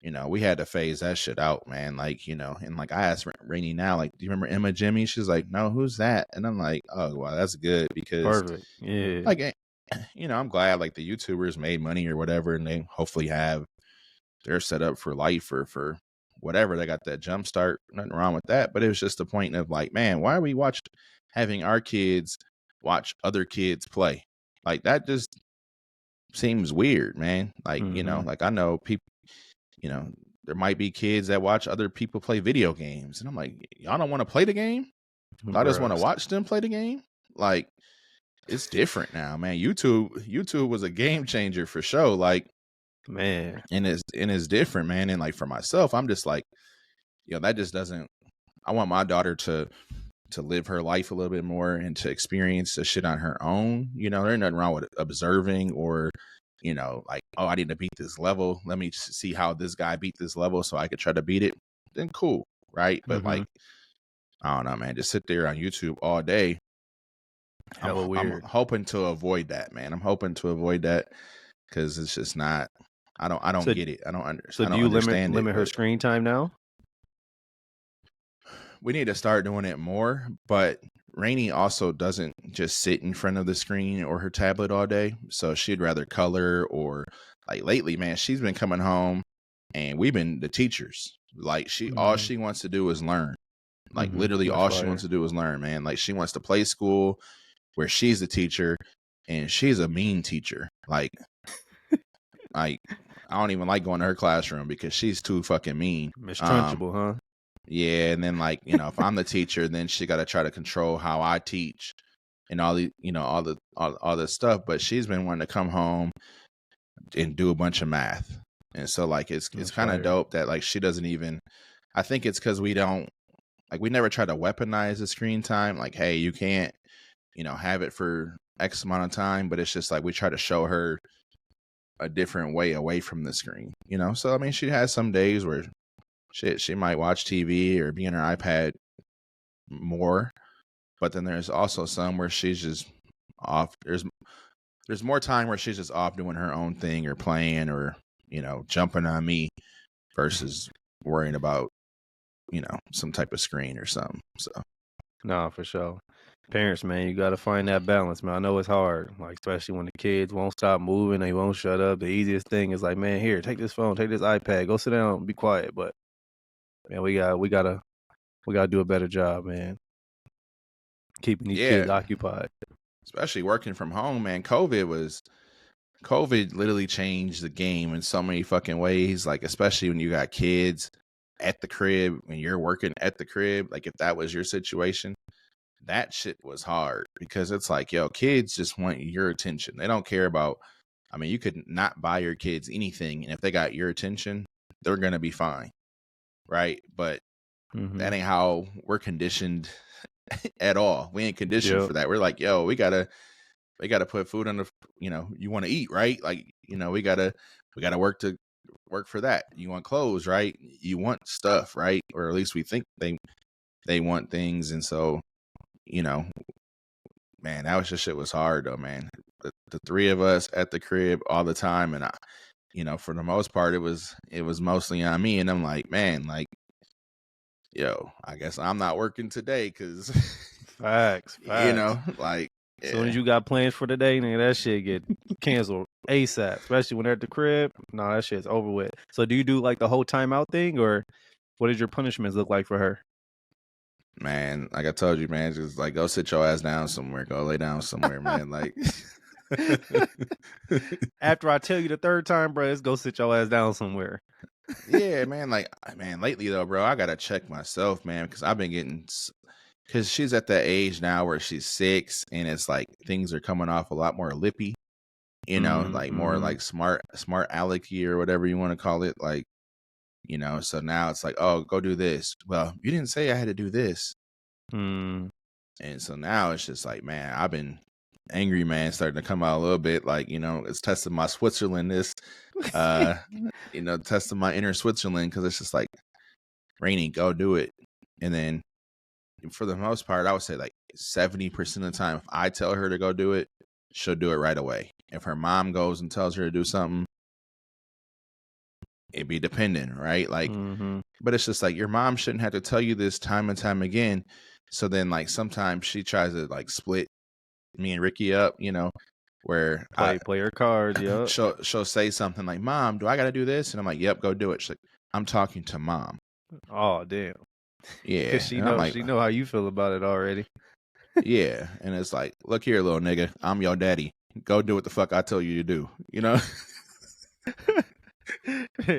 you know, we had to phase that shit out, man. Like, you know, and like I asked Rainy now, like, do you remember Emma Jimmy? She's like, no, who's that? And I'm like, oh, wow, that's good because, Perfect. Yeah. like, you know, I'm glad like the YouTubers made money or whatever, and they hopefully they're set up for life or for whatever. They got that jump start. Nothing wrong with that. But it was just the point of like, man, why are we having our kids watch other kids play? Like that just seems weird, man. Like, you know, like I know people, you know, there might be kids that watch other people play video games. And I'm like, y'all don't want to play the game? I just want to watch them play the game. Like, it's different now, man. YouTube was a game changer for sure. Like, man, and it's different, man. And like for myself, I'm just like, you know, that just doesn't. I want my daughter to live her life a little bit more and to experience the shit on her own. You know, there's nothing wrong with observing or, you know, like, oh, I need to beat this level. Let me see how this guy beat this level so I could try to beat it. Then cool, right? But like, I don't know, man. Just sit there on YouTube all day. hella weird. I'm hoping to avoid that, man. I'm hoping to avoid that because it's just not. I don't get it. I don't understand. So do you limit her screen time now? We need to start doing it more, but Rainy also doesn't just sit in front of the screen or her tablet all day. So she'd rather color or like lately, man, she's been coming home and we've been the teachers. Like all she wants to do is learn. Like literally all she wants to do is learn, man. Like she wants to play school where she's the teacher and she's a mean teacher. Like I don't even like going to her classroom because she's too fucking mean. Mistrunchable, huh? Yeah, and then like, you know, if I'm the teacher, then she got to try to control how I teach and all the, you know, all this stuff. But she's been wanting to come home and do a bunch of math, and so like it's kind of dope that like she doesn't even. I think it's because we never try to weaponize the screen time. Like, hey, you can't, you know, have it for X amount of time, but it's just like we try to show her a different way away from the screen, you know. So I mean, she has some days where she might watch TV or be on her iPad more, but then there's also some where she's just off. There's more time where she's just off doing her own thing or playing or, you know, jumping on me versus worrying about, you know, some type of screen or something. So no, for sure. Parents, man, you got to find that balance, man. I know it's hard, like especially when the kids won't stop moving, they won't shut up. The easiest thing is like, man, here, take this phone, take this iPad, go sit down, be quiet. But man, we gotta do a better job, man, keeping these kids occupied. Especially working from home, man. COVID literally changed the game in so many fucking ways. Like, especially when you got kids at the crib, when you're working at the crib, like if that was your situation, that shit was hard because it's like, yo, kids just want your attention. They don't care about, I mean, you could not buy your kids anything, and if they got your attention, they're going to be fine. Right. But that ain't how we're conditioned at all. We ain't conditioned for that. We're like, yo, we gotta put food on the, you want to eat, right? Like, we gotta work for that. You want clothes, right? You want stuff, right? Or at least we think they want things. And so, man, that was just, shit was hard though, man. The three of us at the crib all the time, and for the most part, it was mostly on me. And I'm like, man, like, yo, I guess I'm not working today because facts. Like, as soon as you got plans for the day, nigga, that shit get canceled ASAP, especially when they're at the crib. No, that shit's over with. So do you do like the whole timeout thing, or what did your punishments look like for her? Man, like I told you, man, just like go sit your ass down somewhere, go lay down somewhere, man. Like after I tell you the third time, bro, let's go sit your ass down somewhere. Yeah, man. Like, man, lately though, bro, I gotta check myself, man, because I've been getting, because she's at that age now where she's 6, and it's like things are coming off a lot more lippy, like more like smart alecky or whatever you want to call it, like, So now it's like, oh, go do this. Well, you didn't say I had to do this, and so now it's just like, man, I've been angry, man, starting to come out a little bit, like, it's testing my Switzerlandness, testing my inner Switzerland, because it's just like, Rainy, go do it. And then for the most part, I would say like 70% of the time, if I tell her to go do it, she'll do it right away. If her mom goes and tells her to do something, it'd be dependent, right? Like, but it's just like, your mom shouldn't have to tell you this time and time again. So then, like, sometimes she tries to like split me and Ricky up, where play her cards. Yeah, she'll say something like, "Mom, do I got to do this?" And I'm like, "Yep, go do it." She's like, "I'm talking to Mom." Oh damn. Yeah, because she knows, like, she know how you feel about it already. Yeah, and it's like, look here, little nigga, I'm your daddy. Go do what the fuck I tell you to do.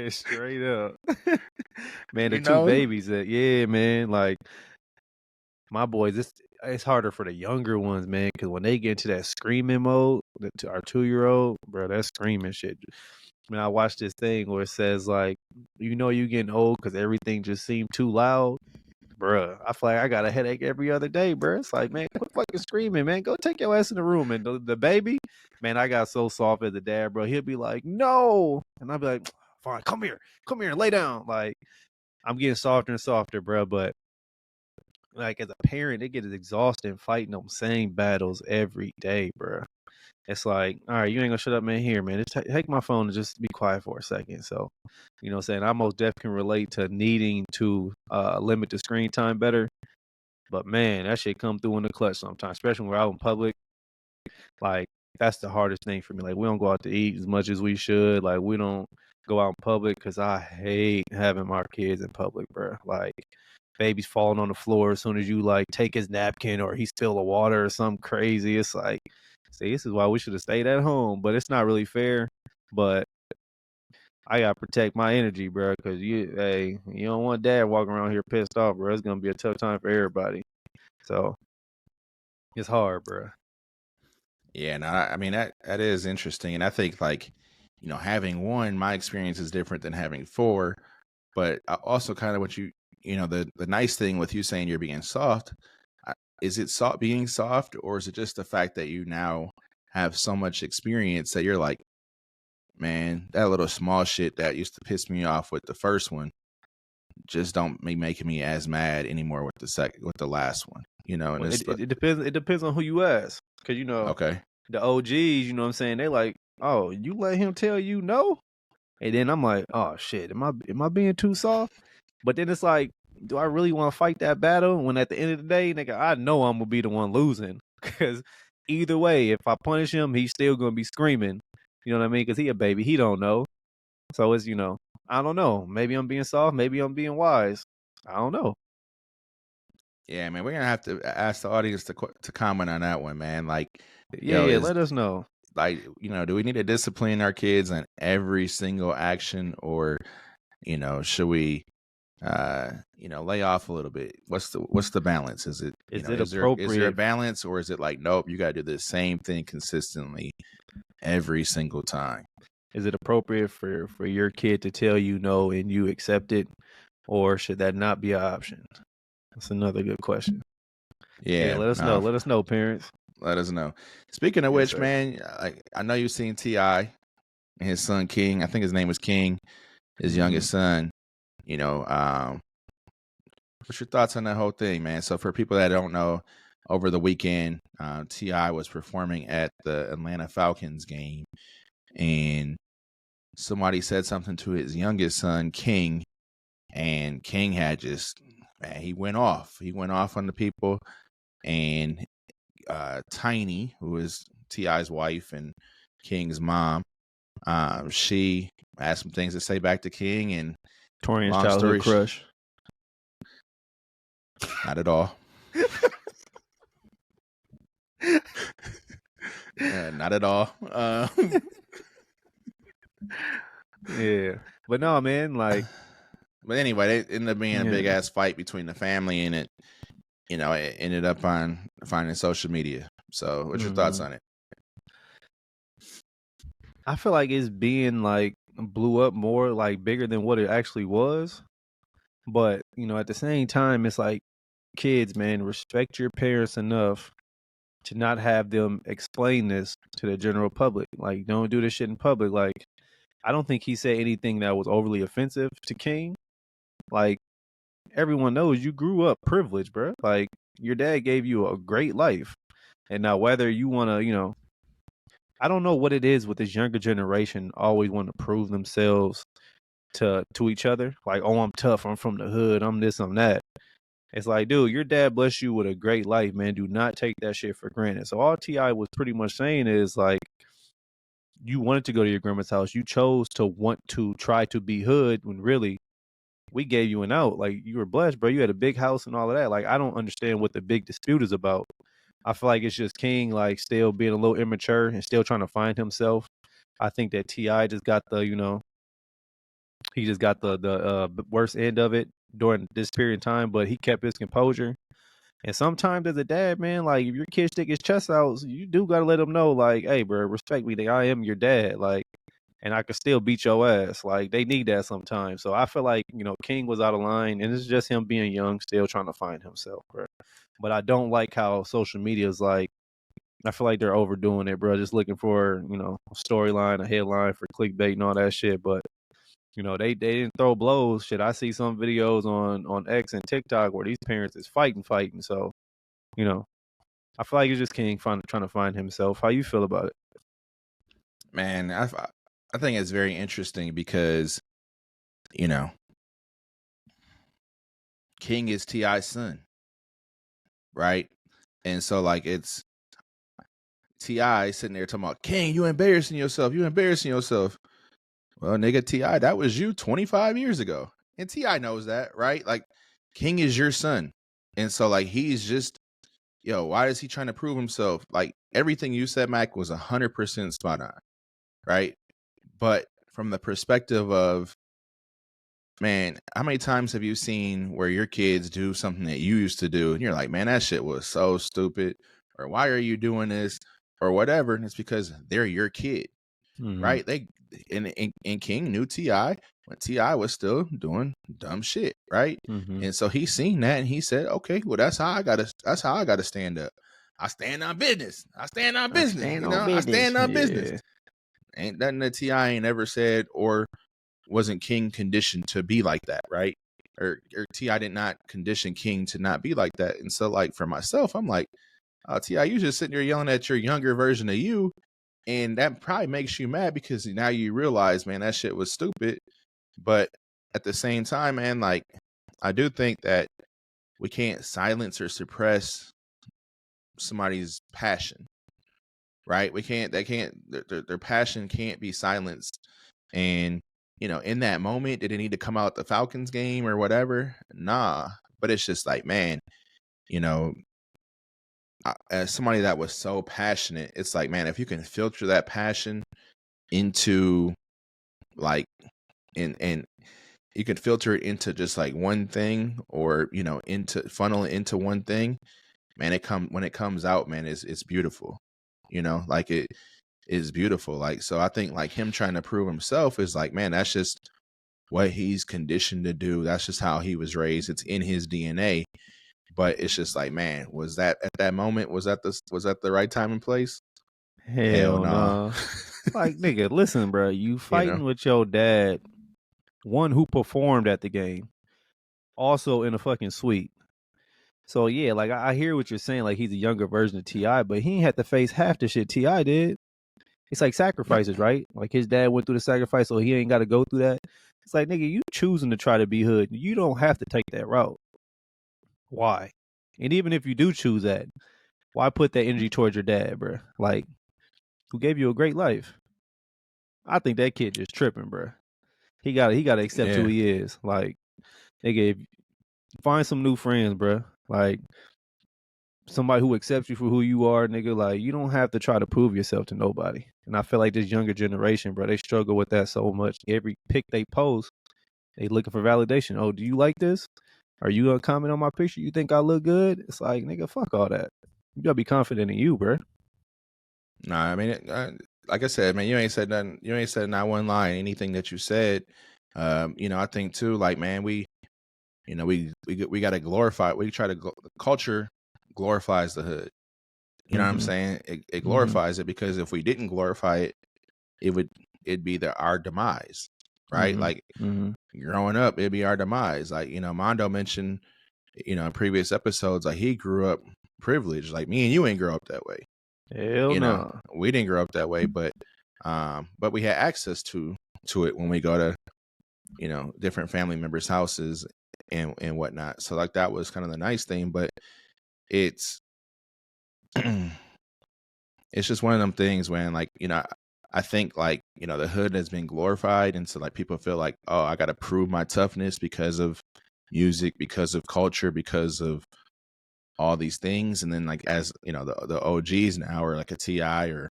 Straight up. Man, the two babies yeah, man, like my boys, it's harder for the younger ones, man, because when they get into that screaming mode, our 2-year-old, bro, that screaming shit. I mean, I watched this thing where it says like, you getting old because everything just seemed too loud. Bruh, I feel like I got a headache every other day, bruh. It's like, man, quit fucking screaming, man. Go take your ass in the room. And the baby, man, I got so soft as a dad, bro. He'll be like, no. And I'll be like, fine, come here and lay down. Like, I'm getting softer and softer, bro. But like, as a parent, it gets exhausting fighting them same battles every day, bro. It's like, all right, you ain't gonna shut up, man. Here, man, just take my phone and just be quiet for a second. So, what I'm saying, I most definitely can relate to needing to limit the screen time better. But man, that shit come through in the clutch sometimes, especially when we're out in public. Like, that's the hardest thing for me. Like, we don't go out to eat as much as we should. Like, we don't go out in public because I hate having my kids in public, bro. Like, baby's falling on the floor as soon as you like take his napkin or he spill the water or something crazy. It's like, see, this is why we should have stayed at home. But it's not really fair. But I gotta protect my energy, bro, because you don't want dad walking around here pissed off, bro. It's gonna be a tough time for everybody. So it's hard, bro. Yeah, no, I mean that is interesting, and I think like, having one, my experience is different than having 4, but also kind of what the nice thing with you saying you're being soft, is it being soft, or is it just the fact that you now have so much experience that you're like, man, that little small shit that used to piss me off with the first one just don't making me as mad anymore with the last one, and well, it depends. It depends on who you ask, because okay, the OGs, what I'm saying, they like, oh, you let him tell you no, and then I'm like, oh shit, am I being too soft? But then it's like, do I really want to fight that battle when at the end of the day, nigga, I know I'm gonna be the one losing, because either way, if I punish him, he's still gonna be screaming. You know what I mean? Because he a baby, he don't know. So it's, I don't know. Maybe I'm being soft. Maybe I'm being wise. I don't know. Yeah, man, we're gonna have to ask the audience to comment on that one, man. Like, yeah, let us know. Like, do we need to discipline our kids on every single action, or, should we lay off a little bit. What's the balance? Is it, Is it is there a appropriate? balance, or is it like, nope, you got to do the same thing consistently every single time? Is it appropriate for your kid to tell you no and you accept it, or should that not be an option? That's another good question. Yeah, Yeah, let us know. Let us know, parents. let us know. Speaking of Yes, which, sir. man, I know you've seen Ti and his son King. I think his name was King, his youngest son. What's your thoughts on that whole thing, man? So for people that don't know, over the weekend, Ti was performing at the Atlanta Falcons game, and somebody said something to his youngest son King, and King had just, man, he went off. He went off on the people, and Tiny, who is Ti's wife and King's mom, she had some things to say back to King, and Torrean's long childhood story crush. not at all. Not at all. Yeah, but no, man. Like, but anyway, it ended up being a big ass fight between the family, and it ended up on finding social media. So, what's your thoughts on it? I feel like it's being like blew up more, like bigger than what it actually was. But at the same time, it's like, kids, man, respect your parents enough to not have them explain this to the general public. Like, don't do this shit in public. Like, I don't think he said anything that was overly offensive to King. Like, everyone knows you grew up privileged, bro. Like, your dad gave you a great life. And now whether you want to, I don't know what it is with this younger generation always want to prove themselves to each other. Like, oh, I'm tough, I'm from the hood, I'm this, I'm that. It's like, dude, your dad blessed you with a great life, man. Do not take that shit for granted. So all Ti was pretty much saying is like, you wanted to go to your grandma's house. You chose to want to try to be hood when really we gave you an out. Like, you were blessed, bro. You had a big house and all of that. Like, I don't understand what the big dispute is about. I feel like it's just King, like, still being a little immature and still trying to find himself. I think that Ti just got he just got the worst end of it during this period of time, but he kept his composure. And sometimes as a dad, man, like, if your kid stick his chest out, you do gotta let him know, like, hey, bro, respect me. Like, I am your dad. Like, and I could still beat your ass. Like, they need that sometimes. So I feel like, King was out of line, and it's just him being young, still trying to find himself, bro. But I don't like how social media is like, I feel like they're overdoing it, bro. Just looking for, a storyline, a headline for clickbait and all that shit. But they didn't throw blows. Shit, I see some videos on X and TikTok where these parents is fighting. So, I feel like it's just King trying to find himself. How you feel about it? Man, I think it's very interesting because, King is Ti's son, right? And so, like, it's Ti sitting there talking about, King, you embarrassing yourself. You embarrassing yourself. Well, nigga, Ti, that was you 25 years ago. And Ti knows that, right? Like, King is your son. And so, like, he's just, why is he trying to prove himself? Like, everything you said, Mac, was 100% spot on, right? But from the perspective of, man, how many times have you seen where your kids do something that you used to do and you're like, man, that shit was so stupid, or why are you doing this, or whatever? And it's because they're your kid, right? They and King knew Ti when Ti was still doing dumb shit, right? And so he's seen that and he said, okay, well, that's how I gotta stand up. I stand on business. I stand on business. I stand on business. Ain't nothing that Ti ain't ever said or wasn't King conditioned to be like that, right? Or Ti did not condition King to not be like that. And so, like, for myself, I'm like, Ti, you just sitting there yelling at your younger version of you, and that probably makes you mad because now you realize, man, that shit was stupid. But at the same time, man, like, I do think that we can't silence or suppress somebody's passion, right? Their passion can't be silenced. And, in that moment, did it need to come out the Falcons game or whatever? Nah. But it's just like, man, as somebody that was so passionate, it's like, man, if you can filter that passion into, like, and you can filter it into just like one thing, or into funnel it into one thing, man. When it comes out, man, it's beautiful. Like it is beautiful. Like, so I think like him trying to prove himself is like, man, that's just what he's conditioned to do. That's just how he was raised. It's in his DNA. But it's just like, man, was that at that moment? Was that the right time and place? Hell Hell no. Nah. no. Like, nigga, listen, bro. You fighting with your dad, one who performed at the game, also in a fucking suite. So yeah, like I hear what you're saying. Like, he's a younger version of T.I., but he ain't had to face half the shit T.I. did. It's like sacrifices, right? Like his dad went through the sacrifice, so he ain't got to go through that. It's like, nigga, you choosing to try to be hood. You don't have to take that route. Why? And even if you do choose that, why put that energy towards your dad, bro? Like, who gave you a great life? I think that kid just tripping, bro. He got to accept who he is. Like, nigga, find some new friends, bro. Like, somebody who accepts you for who you are, nigga. Like, you don't have to try to prove yourself to nobody. And I feel like this younger generation, bro, they struggle with that so much. Every pic they post, they looking for validation. Oh, do you like this? Are you gonna comment on my picture? You think I look good? It's like, nigga, fuck all that. You gotta be confident in you, bro. Nah, I mean, like I said, man, you ain't said nothing. You ain't said not one line. Anything that you said, I think too. Like, man, we got to glorify. We try to culture glorifies the hood. You know what I'm saying? It glorifies it, because if we didn't glorify it, it'd be our demise, right? Like growing up, it'd be our demise. Like, Mondo mentioned, in previous episodes, like he grew up privileged. Like me and you ain't grow up that way. Hell no. We didn't grow up that way, but we had access to it when we go to, different family members' houses and whatnot. So like that was kind of the nice thing, but it's it's just one of them things when, like, I think like, the hood has been glorified, and so like people feel like, oh, I got to prove my toughness because of music, because of culture, because of all these things. And then like, as the OGs now, or like a T.I. or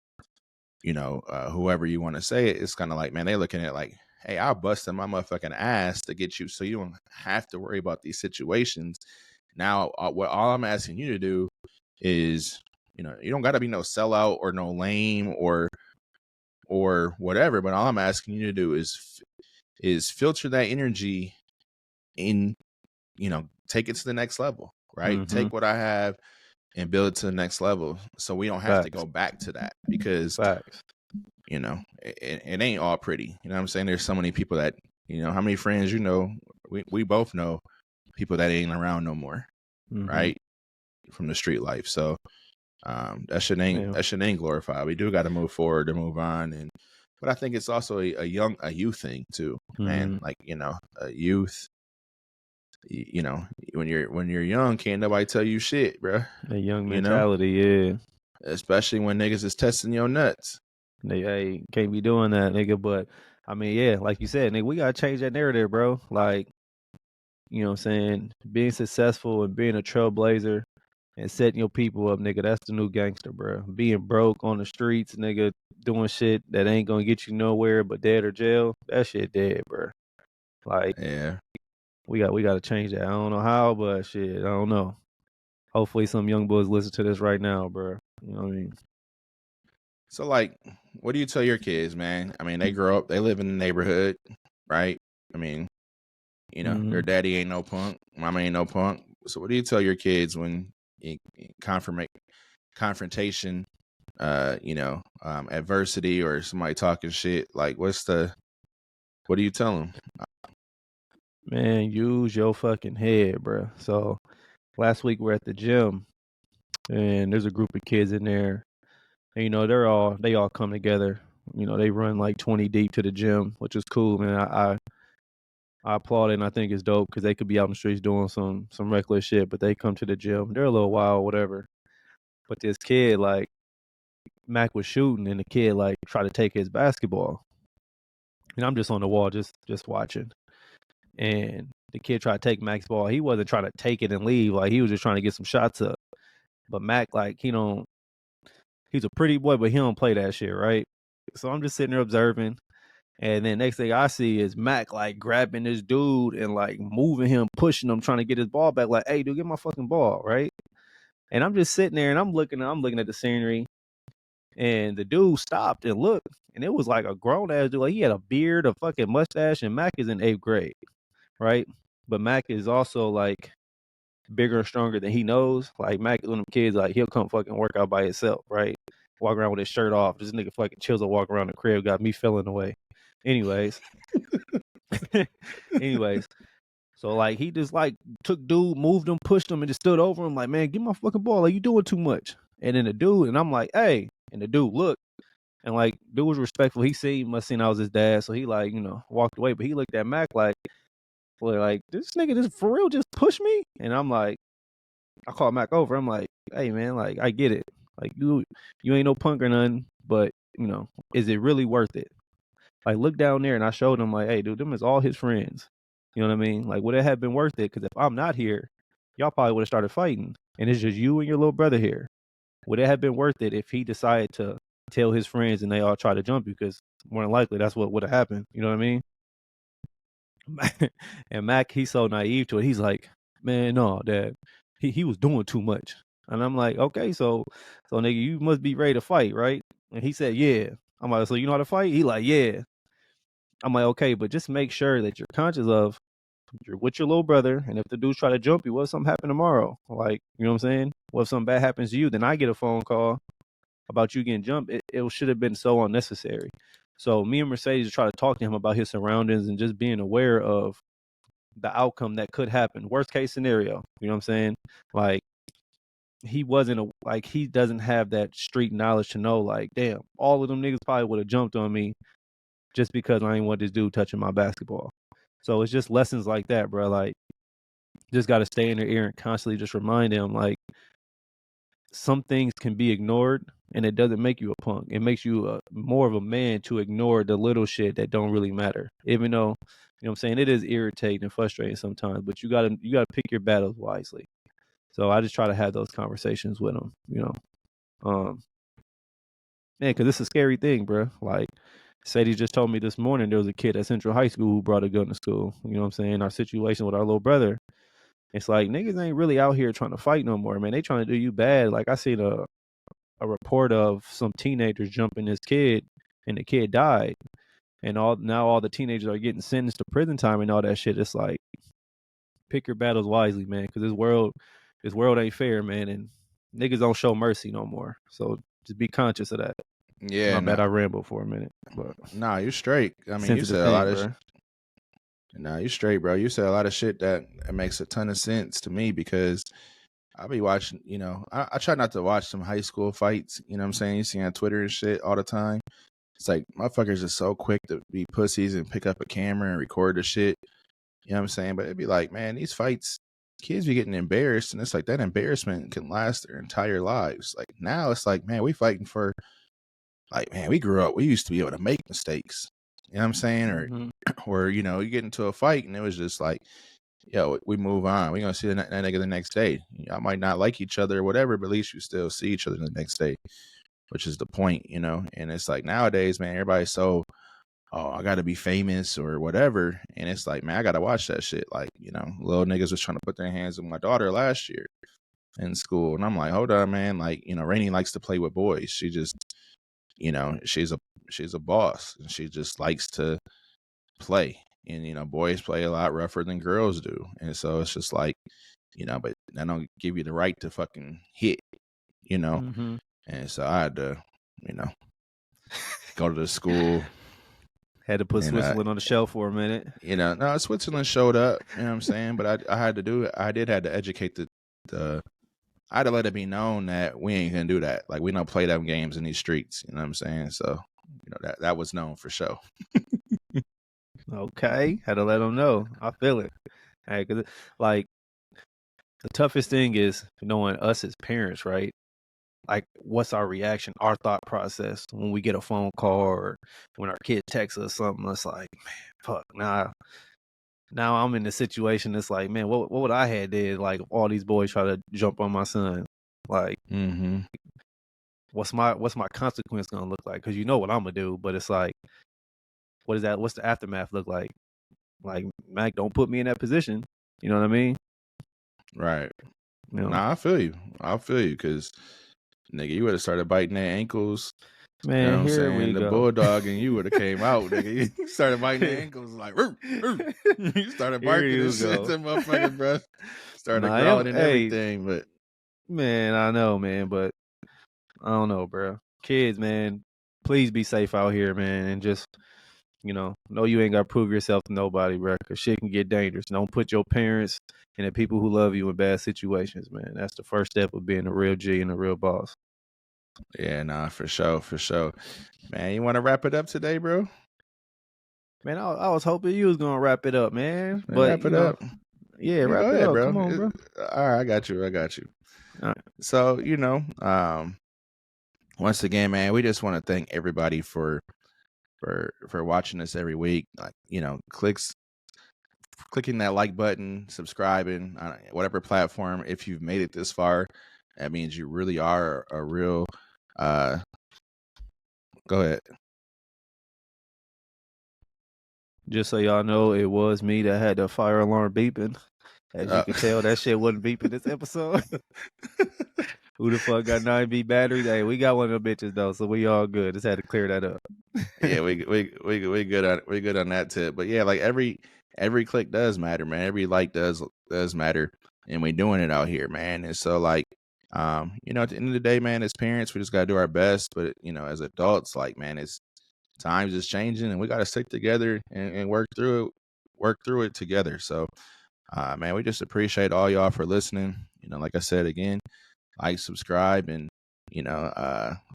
whoever you want to say it, it's kind of like, man, they're looking at like, hey, I'll bust in my motherfucking ass to get you, so you don't have to worry about these situations. Now, what all I'm asking you to do is, you don't got to be no sellout or no lame or whatever, but all I'm asking you to do is filter that energy in, take it to the next level, right? Take what I have and build it to the next level, so we don't have to go back to that, because it ain't all pretty. You know what I'm saying? There's so many people that, how many friends, we both know people that ain't around no more, right? From the street life. So that shit ain't glorified. We do got to move forward to move on. But I think it's also a youth thing too, man. Like, a youth, when you're young, can't nobody tell you shit, bro. A young mentality, yeah. Especially when niggas is testing your nuts. Hey, can't be doing that, nigga. But I mean, yeah, like you said, nigga, we gotta change that narrative, bro. Like, you know what I'm saying? Being successful and being a trailblazer and setting your people up, nigga, that's the new gangster, bro. Being broke on the streets, nigga, doing shit that ain't gonna get you nowhere but dead or jail, that shit dead, bro. Like, yeah, we got to change that. I don't know how, but shit, I don't know. Hopefully some young boys listen to this right now, bro. You know what I mean? So like, what do you tell your kids, man? I mean, they grow up, they live in the neighborhood, right? I mean, their daddy ain't no punk, mama ain't no punk. So what do you tell your kids when confrontation, adversity, or somebody talking shit? Like, what do you tell them? Man, use your fucking head, bro. So last week we're at the gym, and there's a group of kids in there. And, they all come together. They run like 20 deep to the gym, which is cool, man. I applaud it, and I think it's dope, because they could be out in the streets doing some reckless shit, but they come to the gym. They're a little wild, whatever. But this kid, like, Mac was shooting, and the kid like tried to take his basketball. And I'm just on the wall, just watching. And the kid tried to take Mac's ball. He wasn't trying to take it and leave. Like, he was just trying to get some shots up. But Mac, like, he's a pretty boy, but he don't play that shit, right? So I'm just sitting there observing. And then next thing I see is Mac like grabbing this dude and like moving him, pushing him, trying to get his ball back. Like, hey, dude, get my fucking ball, right? And I'm just sitting there and I'm looking at the scenery. And the dude stopped and looked, and it was like a grown ass dude. Like he had a beard, a fucking mustache, and Mac is in 8th grade, right? But Mac is also like bigger and stronger than he knows. Like Mac, one of them kids, like he'll come fucking work out by himself, right? Walk around with his shirt off. This nigga fucking chills will walk around the crib, got me feeling away. Anyways, anyways, so like he just like took dude, moved him, pushed him, and just stood over him like, man, give my fucking ball. Like you doing too much. And then the dude, and I'm like, hey, and the dude looked. And like, dude was respectful. He must seen I was his dad, so he like, walked away. But he looked at Mac like, well, like this nigga just for real just pushed me. And I'm like, I called Mac over. I'm like, hey man, like I get it. Like you ain't no punk or nothing, but is it really worth it? Like look down there, and I showed him like, hey, dude, them is all his friends. You know what I mean? Like would it have been worth it? Because if I'm not here, y'all probably would have started fighting, and it's just you and your little brother here. Would it have been worth it if he decided to tell his friends and they all try to jump you? Because more than likely that's what would have happened. You know what I mean? And Mac, he's so naive to it. He's like, man, no, Dad, he was doing too much. And I'm like, okay, so nigga, you must be ready to fight, right? And he said, yeah. I'm like, so you know how to fight? He like, yeah. I'm like, okay, but just make sure that you're conscious of you're with your little brother, and if the dudes try to jump you, what if something happen tomorrow? Like, you know what I'm saying? What if something bad happens to you? Then I get a phone call about you getting jumped. It should have been so unnecessary. So me and Mercedes try to talk to him about his surroundings and just being aware of the outcome that could happen. Worst case scenario, you know what I'm saying? Like he doesn't have that street knowledge to know like, damn, all of them niggas probably would have jumped on me just because I ain't want this dude touching my basketball. So it's just lessons like that, bro. Like just got to stay in their ear and constantly just remind them like some things can be ignored and it doesn't make you a punk. It makes you more of a man to ignore the little shit that don't really matter. Even though, you know what I'm saying, it is irritating and frustrating sometimes, but you gotta pick your battles wisely. So I just try to have those conversations with them, man, because it's a scary thing, bro. Like Sadie just told me this morning there was a kid at Central High School who brought a gun to school. You know what I'm saying? Our situation with our little brother, it's like niggas ain't really out here trying to fight no more, man. They trying to do you bad. Like I seen a report of some teenagers jumping this kid, and the kid died, and all the teenagers are getting sentenced to prison time and all that shit. It's like pick your battles wisely, man, because this world ain't fair, man, and niggas don't show mercy no more. So just be conscious of that. Yeah, My bad, I rambled for a minute, but nah, you're straight. I mean, you sensitive said a thing, lot of. bro. Nah, you straight, bro. You said a lot of shit that makes a ton of sense to me because I'll be watching. I try not to watch some high school fights. You know what I'm saying? You see on Twitter and shit all the time. It's like motherfuckers are so quick to be pussies and pick up a camera and record the shit. You know what I'm saying? But it'd be like, man, these fights, kids be getting embarrassed, and it's like that embarrassment can last their entire lives. Like now, it's like, man, we fighting for, like, man, we grew up, we used to be able to make mistakes. You know what I'm saying? Or you get into a fight, and it was just like, yo, we move on. We're gonna see that nigga the next day. Y'all might not like each other or whatever, but at least you still see each other the next day, which is the point, And it's like nowadays, man, everybody's so, oh, I gotta be famous or whatever. And it's like, man, I gotta watch that shit. Like, little niggas was trying to put their hands on my daughter last year in school. And I'm like, hold on, man. Like, Rainey likes to play with boys. She just, she's a boss, and she just likes to play. And, boys play a lot rougher than girls do. And so it's just like, but I don't give you the right to fucking hit, And so I had to, go to the school. Had to put Switzerland on the shelf for a minute. No, Switzerland showed up, you know what I'm saying? But I had to do it. I did have to educate I had to let it be known that we ain't gonna do that. Like, we don't play them games in these streets, you know what I'm saying? So, that was known for sure. Okay, had to let them know. I feel it. Hey, cause like the toughest thing is knowing us as parents, right? Like, what's our reaction, our thought process when we get a phone call or when our kid texts us something? It's like, man, fuck. Now I'm in the situation. It's like, man, what would I have did? Like, if all these boys try to jump on my son, like, what's my consequence gonna look like? Because you know what I'm gonna do, but it's like, what is that? What's the aftermath look like? Like, Mac, don't put me in that position. You know what I mean? Right. You know? Nah, I feel you. Because nigga, you would have started biting their ankles. Man, You know what I'm here we saying? The go. bulldog and you would have came out, nigga. You started biting their ankles like, roo, roo. You started barking and shit to motherfucker, bro. Started growling and everything, but man, I know, man, but I don't know, bro. Kids, man, please be safe out here, man, and just, know you ain't got to prove yourself to nobody, bro, because shit can get dangerous. Don't put your parents and the people who love you in bad situations, man. That's the first step of being a real G and a real boss. Yeah, nah, for sure. Man, you want to wrap it up today, bro? Man, I was hoping you was going to wrap it up, man. But, wrap it up. Yeah, wrap it up. Bro. Come on, bro. All right, I got you. All right. So, once again, man, we just want to thank everybody for watching us every week. Like, clicking that like button, subscribing on whatever platform. If you've made it this far, that means you really are a real go ahead. Just so y'all know, it was me that had the fire alarm beeping. As you can tell, that shit wasn't beeping this episode. Who the fuck got 9B batteries? Hey, we got one of them bitches though, so we all good. Just had to clear that up. Yeah, we good on that tip. But yeah, like every click does matter, man. Every like does matter, and we doing it out here, man. And so like, at the end of the day, man, as parents, we just gotta do our best. But as adults, like, man, it's times is changing, and we gotta stick together and work through it together. So, man, we just appreciate all y'all for listening. Like I said again, like, subscribe, and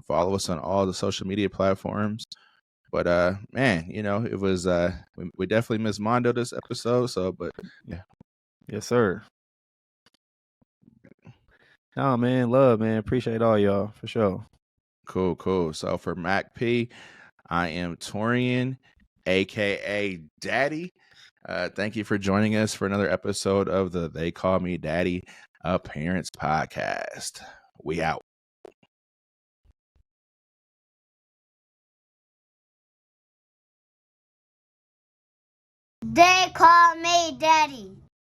follow us on all the social media platforms. But man, it was we definitely missed Mondo this episode. So, but yeah, yes, sir. Oh man, love, man, appreciate all y'all for sure. Cool. So for Mac P, I am Torrean, aka Daddy. Thank you for joining us for another episode of the They Call Me Daddy, a Parents Podcast. We out. They call me Daddy.